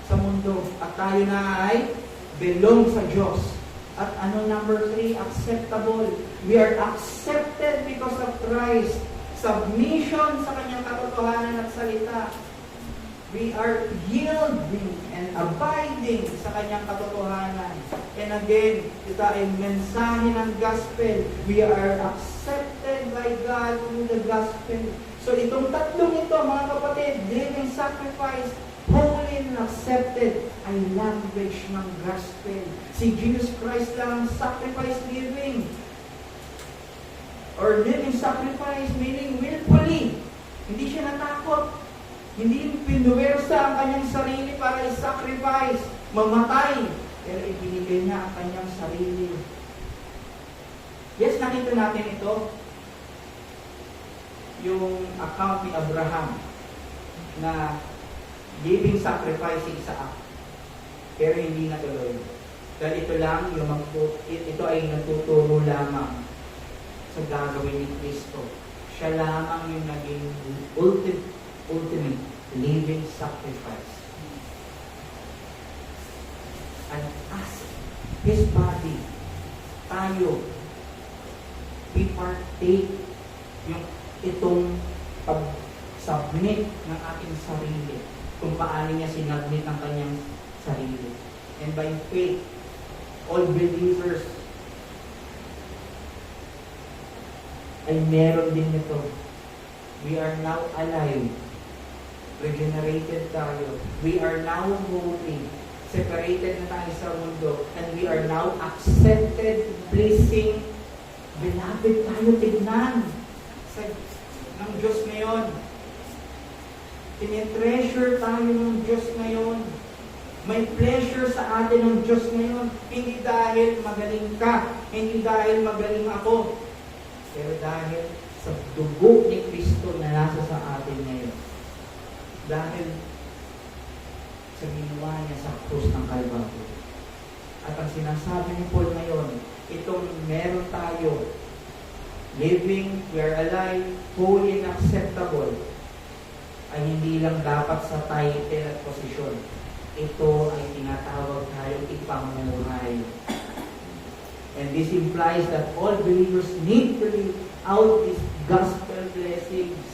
sa mundo. At tayo na ay belong sa Diyos. At number 3, acceptable. We are accepted because of Christ. Submission sa kanyang katotohanan at salita. We are yielding and abiding sa kanyang katotohanan. And again, ito ay mensahe ng gospel. We are accepted by God through the gospel. So itong tatlong ito, mga kapatid, living sacrifice, holy and accepted, ay language ng gospel. Si Jesus Christ lang ang sacrifice living. Or living sacrifice, meaning willfully. Hindi siya natakot. Hindi pinuwersa ang kanyang sarili para i-sacrifice, mamatay. Pero ibinigay niya ang kanyang sarili. Yes, nakita natin ito. Yung account ni Abraham na giving sacrifice si Isaac. Pero hindi natuloy. Dahil ito lang, ito ay natuturo lamang sa gagawin ni Kristo. Siya lamang yung naging ultimate living sacrifice. And as His body, tayo, we partake yung itong pag-submit ng ating sarili, kung paano niya sinubmit ang kanyang sarili. And by faith, all believers ay meron din ito. We are now alive. Regenerated tayo. We are now holy. Separated na tayo sa mundo. And we are now accepted, pleasing. Beloved tayo, tignan ng Diyos ngayon. Tinitreasure tayo ng Diyos ngayon. May pleasure sa atin ng Diyos ngayon. Hindi dahil magaling ka. Hindi dahil magaling ako. Pero dahil sa dugo ni Kristo na nasa sa atin ngayon. Dahil sa ginawa niya sa krus ng Kalbaryo. At ang sinasabi ni Paul ngayon, itong meron tayo, living, we are alive, holy and acceptable, ay hindi lang dapat sa title at posisyon. Ito ay tinatawag tayong ipamuhay. And this implies that all believers need to live out these gospel blessings.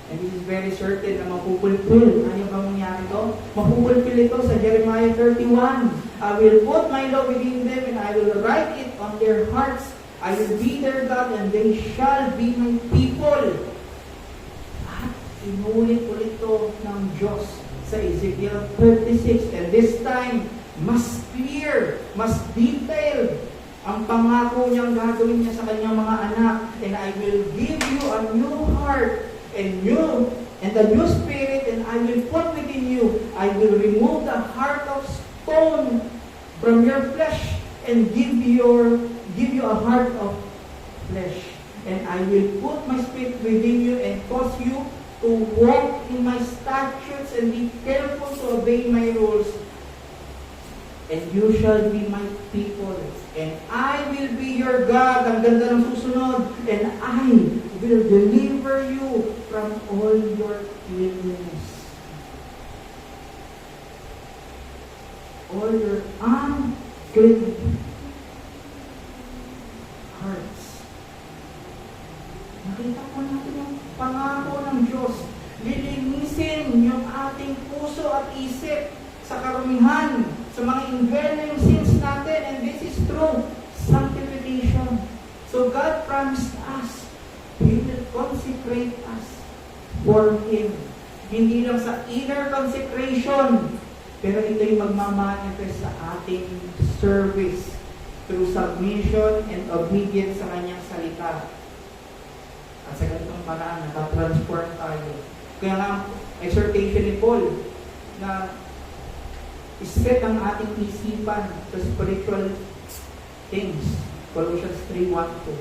And this is very certain na mapupulpil. Ano ba mangyari ito? Mapupulpil ito sa Jeremiah 31. I will put my law within them and I will write it on their hearts. I will be their God and they shall be my people. At inulit-ulit ito ng Diyos sa Ezekiel 36. And this time, mas clear, mas detailed ang pangako niyang gagawin niya sa kanyang mga anak. And I will give you a new heart and a new spirit, and I will put within you. I will remove the heart of stone from your flesh and give you a heart of flesh. And I will put my spirit within you and cause you to walk in my statutes and be careful to obey my rules. And you shall be my people. And I will be your God. Ang ganda ng susunod. And I will deliver you from all your wilderness. All your unclean hearts. Nakita po natin yung pangako ng Diyos. Lilinisin yung ating puso at isip sa karumihan, sa mga indwelling sins natin. And this is true sanctification. So God promised us, He will consecrate us for Him. Hindi lang sa inner consecration, pero ito'y magmamanifest sa ating service through submission and obedience sa Kanyang salita. At sa ganitong paraan, natatransform tayo. Kaya nga, exhortation ni Paul na iset ang ating isipan sa spiritual things. Colossians 3:1-2.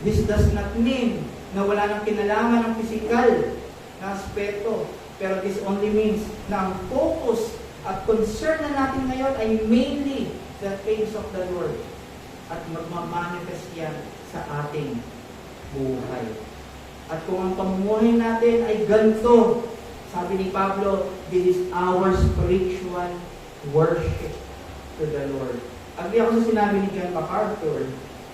This does not mean na wala nang kinalaman ng physical na aspeto. Pero this only means na ang focus at concern na natin ngayon ay mainly the things of the Lord. At magmamanifest yan sa ating buhay. At kung ang pamumuhay natin ay ganito, sabi ni Pablo, this is our spiritual worship to the Lord. Agree ako sa sinabi ni John MacArthur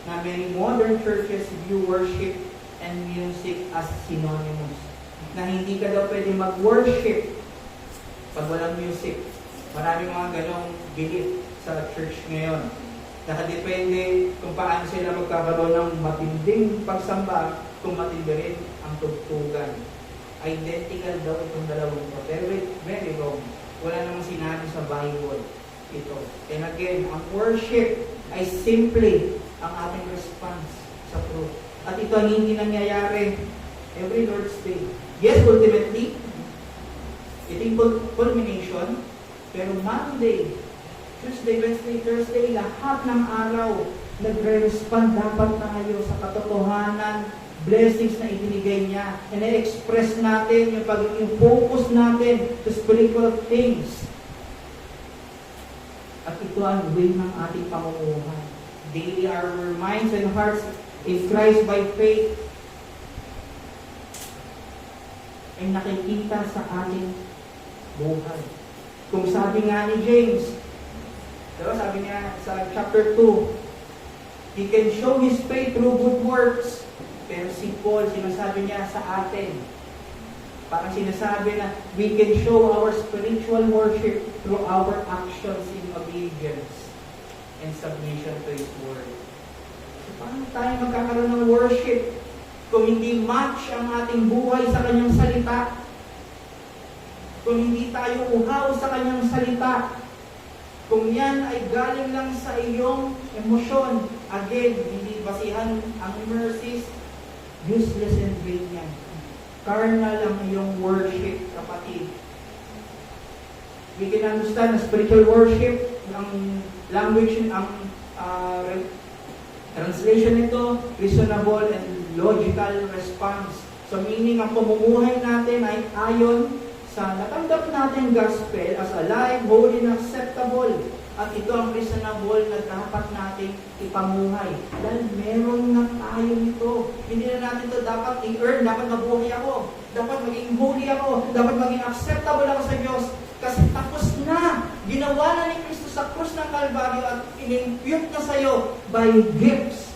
na many modern churches view worship and music as synonymous. Na hindi ka daw pwede mag-worship pag walang music. Maraming mga ganong belief sa church ngayon. Nakadepende kung paano sila magkakaroon ng matinding pagsamba kung matindi rin ang tugtugan. Identical daw itong dalawang ito. Pero very wrong. Wala namang sinabi sa Bible ito. And again, ang worship ay simply ang ating response sa truth. At ito ang hindi nangyayari every Lord's Day. Yes, ultimately, ito yung culmination, pero Monday, Tuesday, Wednesday, Thursday, lahat ng araw, nagre-respond dapat tayo sa katotohanan, blessings na ibinigay niya. And i-express natin yung focus natin to spiritual things. At ito ang way ng ating pamumuhay. Daily our minds and hearts in Christ by faith ay nakikita sa ating buhay. Kung sabi nga ni James, diba, sabi niya sa chapter 2, he can show his faith through good works. Pero si Paul, sinasabi niya sa atin, parang sinasabi na we can show our spiritual worship through our actions in obedience and submission to His Word. So, paano tayo magkakaroon ng worship kung hindi match ang ating buhay sa Kanyang salita? Kung hindi tayo uhaw sa Kanyang salita? Kung yan ay galing lang sa iyong emosyon, again, hindi basihan ang mercies, useless and vain yan. Carnal ang iyong worship, kapatid. We can understand na spiritual worship, ang language, ang translation nito, reasonable and logical response. So meaning, ang pamumuhay natin ay ayon sa natanggap natin gospel as alive, holy, and acceptable. At ito ang reasonable na dapat nating ipamuhay. Dahil meron na tayo nito. Hindi na natin ito dapat i-earn, dapat mabuhay ako, dapat maging holy ako, dapat maging acceptable ako sa Diyos. Kasi tapos na. Ginawa na ni Kristo sa krus ng Kalbaryo at in-impute na sa iyo by gifts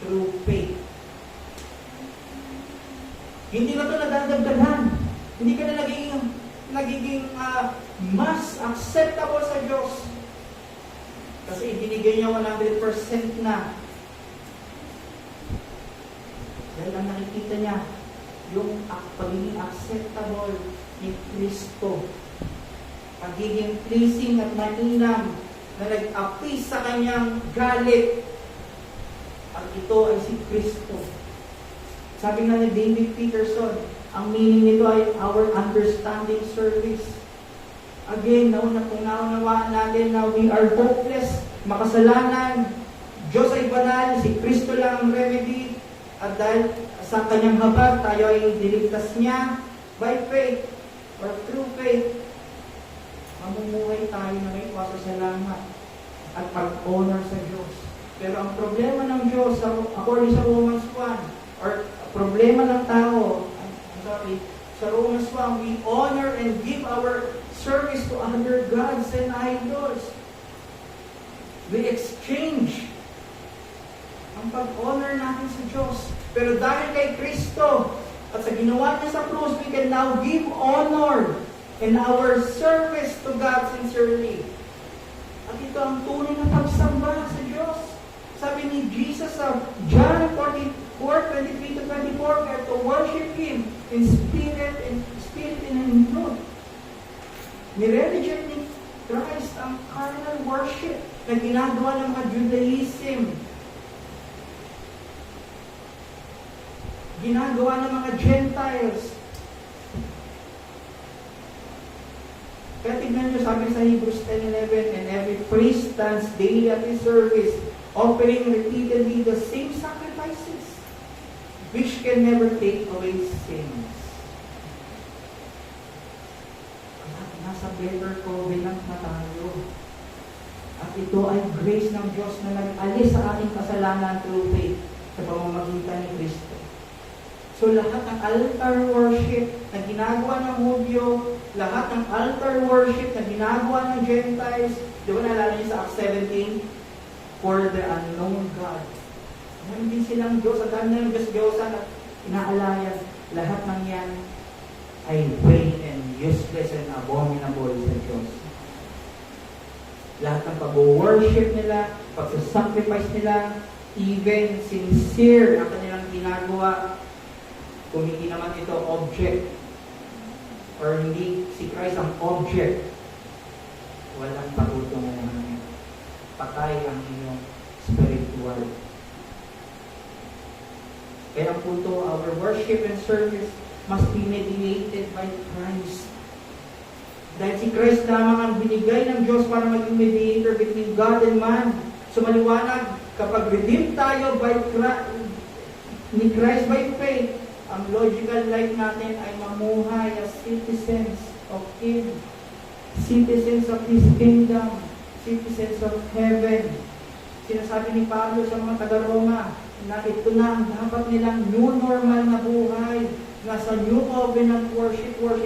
through faith. Hindi na ito nadadagdagan. Hindi ka na nagiging mas acceptable sa Diyos. Kasi ibinigay niya 100% na. Dahil ang nakikita niya, yung pagiging acceptable ni Kristo. Pagiging pleasing at mainam na nag-appease sa kanyang galit. At ito ay si Kristo. Sabi nga ni David Peterson, ang meaning nito ay our understanding service. Again, naunawaan natin na we are hopeless, makasalanan, Diyos ay banal, si Kristo lang ang remedy, at dahil sa kanyang habag, tayo ay diligtas niya by faith or through faith. Mamumuhay tayo na may pasasalamat at pag-honor sa Diyos. Pero ang problema ng Diyos, according sa Romans 1, or problema ng tao, sa Romans 1, we honor and give our service to other gods and idols. We exchange ang pag-honor natin sa Diyos. Pero dahil kay Kristo at sa ginawa niya sa krus, we can now give honor in our service to God sincerely. At ito ang tunay na pagsamba sa Diyos. Sabi ni Jesus sa John 44:23-24, we are to worship Him in spirit and in truth. Nire-reject ni Christ ang carnal worship na ginagawa ng mga Judaism. Ginagawa ng mga Gentiles. Kaya tignan nyo, sabi sa Hebrews 10:11, and every priest stands daily at his service, offering repeatedly the same sacrifice sacrifices, which can never take away sins. Nasa better covenant na tayo. At ito ay grace ng Diyos na nag-alis sa ating kasalanan through faith sa pamamagitan ni Kristo. So lahat ng altar worship na ginagawa ng Hudyo, lahat ng altar worship na ginagawa ng Gentiles, di ba naalala niyo sa Acts 17? For the unknown God. Meron din silang Diyos, at dami ng Diyos-Diyosan at inaalayan. Lahat ng yan ay vain and useless and abominable sa Diyos. Lahat ng pag-worship nila, pag-sacrifice nila, even sincere ang kanilang ginagawa, kung hindi naman ito object, or hindi si Christ ang object, walang patutunguhan. Patay ang inyong spiritual. Kaya ang punto, our worship and service must be mediated by Christ. Dahil si Christ lamang ang binigay ng Diyos para maging mediator between God and man. So maliwanag, kapag redeemed tayo ni Christ by faith, ang logical life natin ay mamuhay as citizens of Him, citizens of His kingdom, citizens of heaven. Sinasabi ni Pablo sa mga taga-Roma na ito na ang dapat nilang new normal na buhay. Nasa New Covenant worshiper,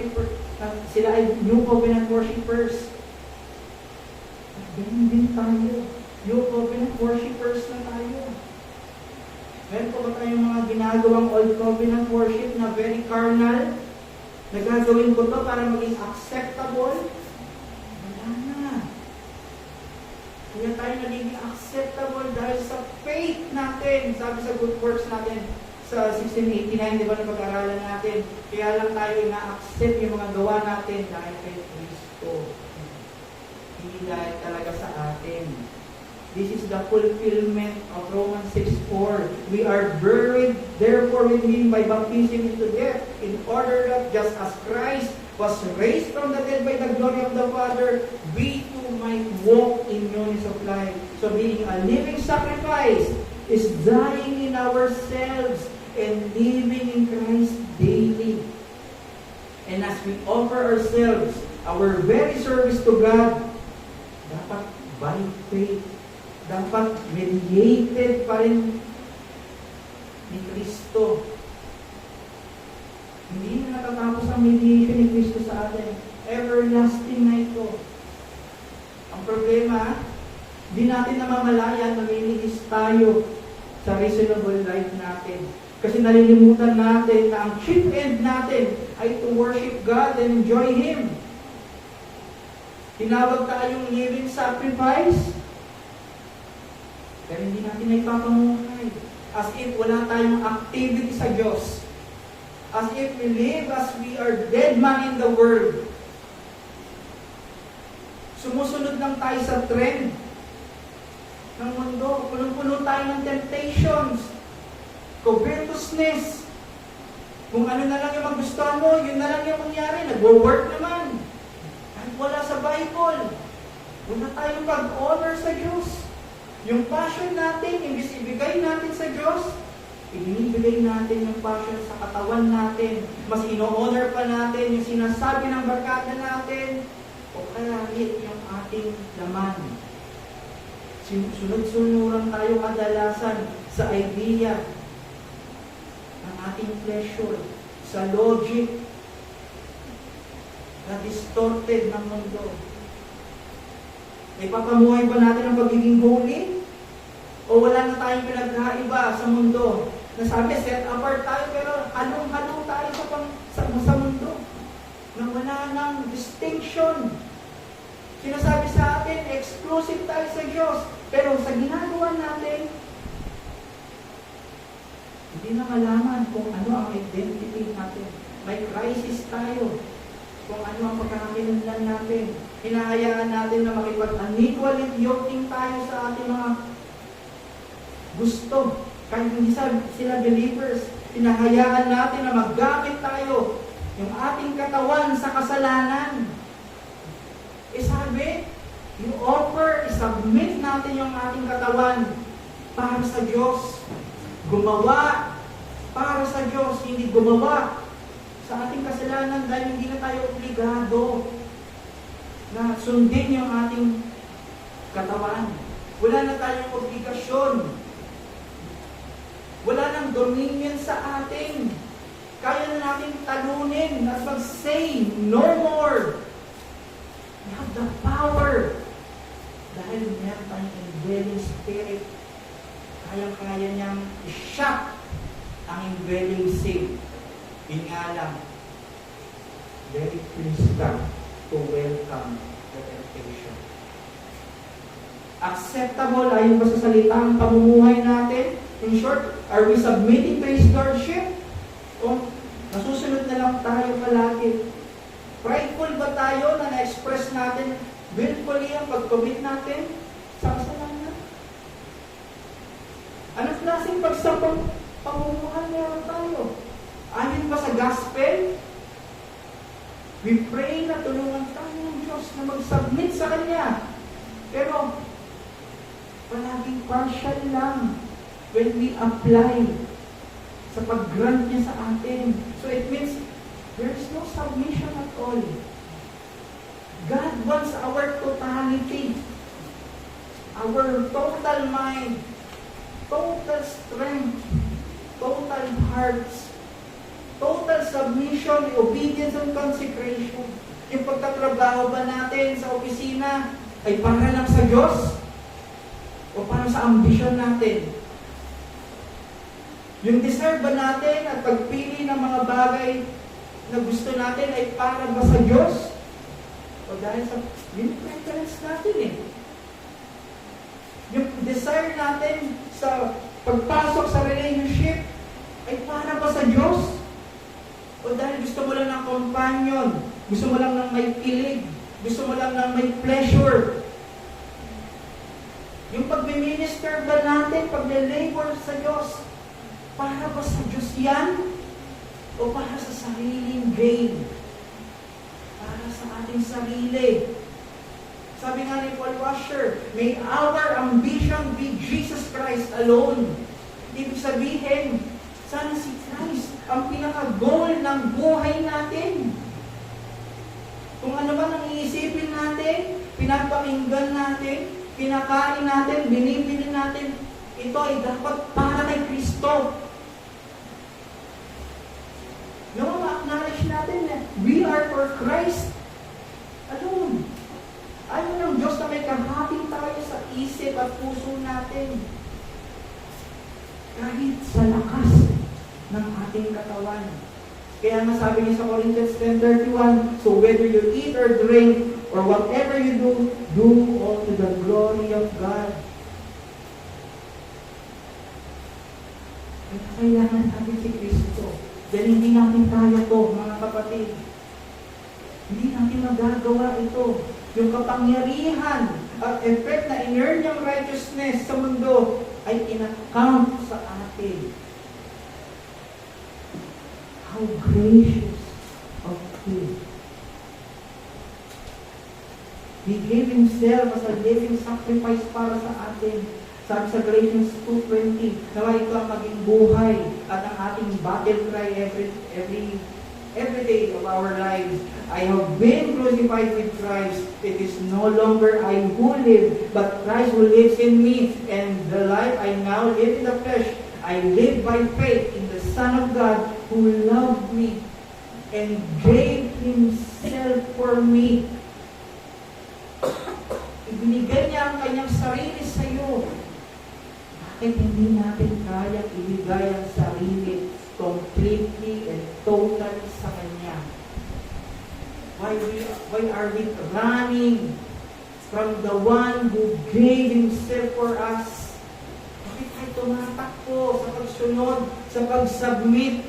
sila ay New Covenant worshippers. At ganun din tayo. New Covenant worshippers na tayo. Meron pa ba tayong mga ginagawang Old Covenant worship na very carnal? Nagagawin ko to para maging acceptable? Wala na. Kaya tayo nagiging acceptable dahil sa faith natin. Sabi sa good works natin, sa 1689, di ba na pag-aralan natin, kaya lang tayo na-accept yung mga gawa natin dahil kay Kristo. Hindi dahil talaga sa atin. This is the fulfillment of Romans 6:4. We are buried, therefore, with Him by baptism into death, in order that just as Christ was raised from the dead by the glory of the Father, we too might walk in newness of life. So being a living sacrifice is dying in ourselves and living in Christ daily. And as we offer ourselves, our very service to God, dapat by faith, dapat mediated pa rin ni Kristo. Hindi na natatapos ang mediation ni Kristo sa atin. Everlasting na ito. Ang problema, di natin namamalayan na nilihis tayo sa reasonable life natin. Kasi nalilimutan natin na ang chief end natin ay to worship God and enjoy Him. Tinawag tayong living sacrifice, pero hindi natin na ipapamuhay. As if wala tayong activity sa Diyos. As if we live as we are dead man in the world. Sumusunod lang tayo sa trend ng mundo. Punong-puno tayo ng temptations, covetousness. Kung ano na lang yung magustuhan mo, yun na lang yung mangyari. Nag-work naman. Kahit wala sa Bible. Wala tayong pag-honor sa Diyos. Yung passion natin, imbis ibigay natin sa Diyos, ibinibigay natin yung passion sa katawan natin. Mas ino-honor pa natin yung sinasabi ng barkada natin o kaya yung ating laman. Sunod-sunuran tayo kadalasan sa idea ng ating pleasure, sa logic na distorted ng mundo. Ipapamuhay ba natin ang pagiging holy? O wala na tayong pinagkaiba sa mundo? Nasabi, set apart tayo, pero halong-halong tayo sa mundo. Na wala ng distinction. Sinasabi sa atin, exclusive tayo sa Diyos. Pero sa ginagawa natin, hindi na malaman kung ano ang identity natin. May crisis tayo kung ano ang pagkakakilanlan natin. Hinahayaan natin na makipag-unequal yoking tayo sa ating mga gusto. Kahit hindi sila believers, hinahayaan natin na maggamit tayo yung ating katawan sa kasalanan. Sabi, i-submit natin yung ating katawan para sa Diyos. gumawa para sa Diyos, hindi gumawa sa ating kasalanan dahil hindi na tayo obligado na sundin yung ating katawan. Wala na tayong obligasyon. Wala nang dominion sa atin. Kaya na natin talunin at mag-say no more. We have the power. Dahil meron tayong indwelling spirit. Kaya niyang i-shock ang indwelling sin. Yun nga lang, very pleased ka to welcome the temptation. Acceptable ayon ba sa salitang pamumuhay natin? In short, are we submitting to His Lordship? O nasusunod na lang tayo palagi? Prideful ba tayo na na-express natin willfully ang pag-commit natin sa kasalanan? Anong klaseng pagsapang pamumuhay meron tayo? Ayon ba sa gospel? We pray na tulungan tayo ng Diyos na mag-submit sa Kanya. Pero, palaging partial lang when we apply sa pag-grant niya sa atin. So it means, there is no submission at all. God wants our totality, our total mind, total strength, total hearts, total submission, obedience, and consecration. Yung pagtatrabaho ba natin sa opisina ay para lang sa Diyos? O para sa ambisyon natin? Yung desire ba natin at pagpili ng mga bagay na gusto natin ay para ba sa Diyos? O dahil sa yung preference natin eh. Yung desire natin sa pagpasok sa relationship ay para ba sa Diyos? O dahil gusto mo lang ng companion, gusto mo lang ng may kilig, gusto mo lang ng may pleasure. Yung pag-minister ba natin, pag-labor sa Diyos, para ba sa Diyos yan? O para sa sariling gain? Para sa ating sarili? Sabi nga ni Paul Washer, may our ambition be Jesus Christ alone. Ibig sabihin, sana si Christ ang pinaka-goal ng buhay natin. Kung ano man ang iisipin natin, pinapakinggan natin, pinakain natin, binibili natin, ito ay dapat para kay Kristo. No, ma-acknowledge natin na we are for Christ alone. Ayaw ng Diyos na may kahati tayo sa isip at puso natin. Kahit sa lakas ng ating katawan. Kaya nga sabi niya sa Corinthians 10:31, so whether you eat or drink or whatever you do, do all to the glory of God. Kaya kailangan natin si Kristo. Dahil hindi natin kaya to, mga kapatid. Hindi natin magagawa ito. Yung kapangyarihan at effect na in-earn niyang righteousness sa mundo ay in-account sa atin. How gracious of Him. He gave Himself as a living sacrifice para sa atin. Sabi sa Galatians 2:20, nawa ito ang maging buhay at ang ating battle cry every day of our lives. I have been crucified with Christ. It is no longer I who live, but Christ who lives in me. And the life I now live in the flesh, I live by faith in the Son of God who loved me and gave Himself for me. Ibinigay niya ang kanyang sarili sa iyo. Bakit hindi natin kaya ibigay ang sarili completely and totally sa Kanya? Why are we running from the one who gave Himself for us? Bakit tayo tumatakbo sa pagsunod, sa pag-submit?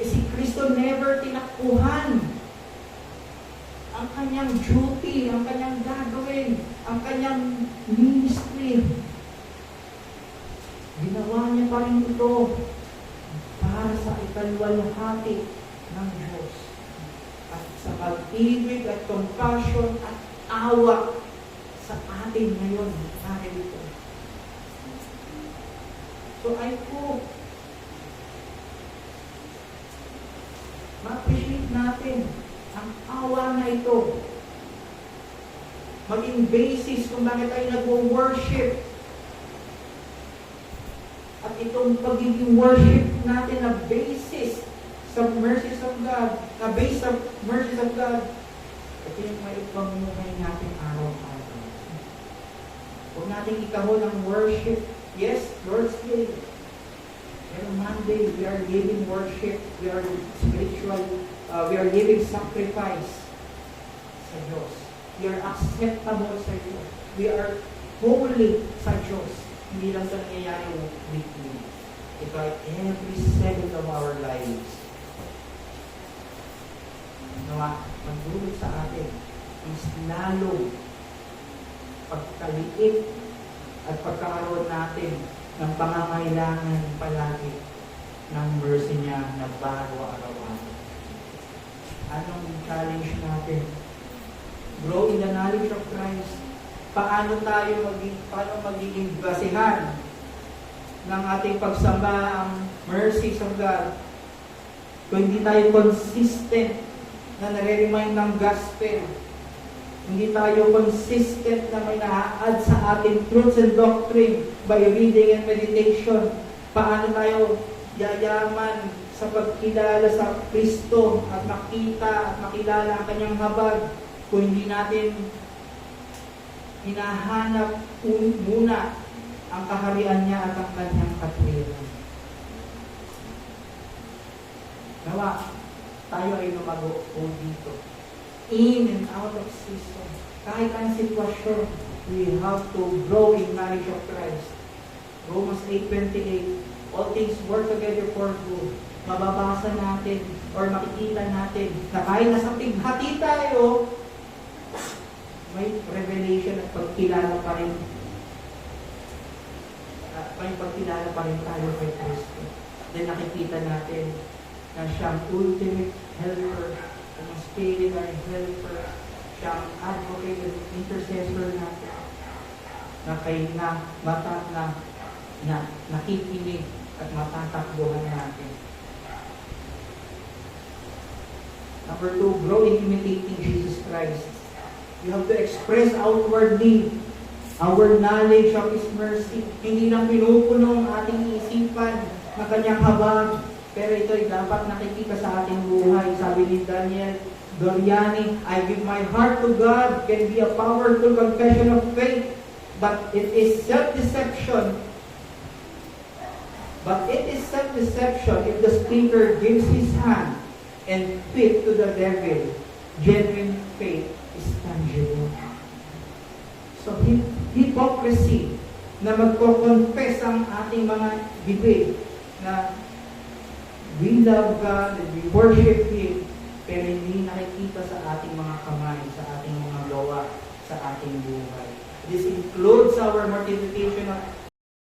Si Kristo never tinakbuhan ang Kanyang duty, ang Kanyang gagawin, ang Kanyang ministry. Ginawa niya pa rin ito para sa ikalwalhati ng Diyos. At sa pag-ibig at compassion at awa sa atin ngayon. Dahil ito. So I hope ma-appreciate natin ang awa na ito. Maging basis kung bakit tayo nag-worship. At itong pagiging worship natin na basis sa mercies of God, na base sa mercies of God, ito yung may pamumuhay natin araw-araw. Huwag natin ikahon ang worship. Yes, Lord's Day. Pero Monday, we are giving worship. We are spiritual. We are giving sacrifice sa Diyos. We are acceptable sa Diyos. We are holy sa Diyos. Hindi lang ito nangyayari weekly. Ito ay every second of our lives. Nawa, magdulot sa atin is lalo pagkaliit at pagkakaroon natin ng pangangailangan palagi ng mercy niya na bago araw-araw. Anong challenge natin? Grow in the knowledge of Christ. Paano magiging basihan ng ating pagsamba ang mercies of God? Kung hindi tayo consistent na nare-remind ng gospel, hindi tayo consistent na may na-add sa ating truths and doctrine by reading and meditation, paano tayo yayaman sa pagkilala sa Kristo at makita at makilala ang kanyang habag kung hindi natin hinahanap muna ang kaharian niya at ang kanyang katwiran. Nawa, tayo ay lumago po dito. In and out of season. Kahit ang sitwasyon, we have to grow in knowledge of Christ. Romans 8:28, all things work together for good. Mababasa natin or makikita natin na kahit nasa pighati tayo, may revelation at pagkilala pa rin. May pagkilala pa rin tayo kay Kristo. Then nakikita natin na siyang ultimate helper, ang Spirit ay helper, siyang advocate and intercessor natin, na nakikinig at matatakbuhan natin. Number 2, grow in imitating Jesus Christ. You have to express outwardly our knowledge of His mercy. Hindi lang pinupuno ang ating isipan na kanyang habag, pero ito ay dapat nakikita sa ating buhay. Sabi ni Daniel Doriani, I give my heart to God can be a powerful confession of faith, but it is self-deception. But it is self-deception if the speaker gives his hand and feet to the devil. Genuine faith is tangible. So, hypocrisy na magko-confess ang ating mga bibig na we love God and we worship Him, pero hindi nakikita sa ating mga kamay, sa ating mga gawa, sa ating buhay. This includes our mortification of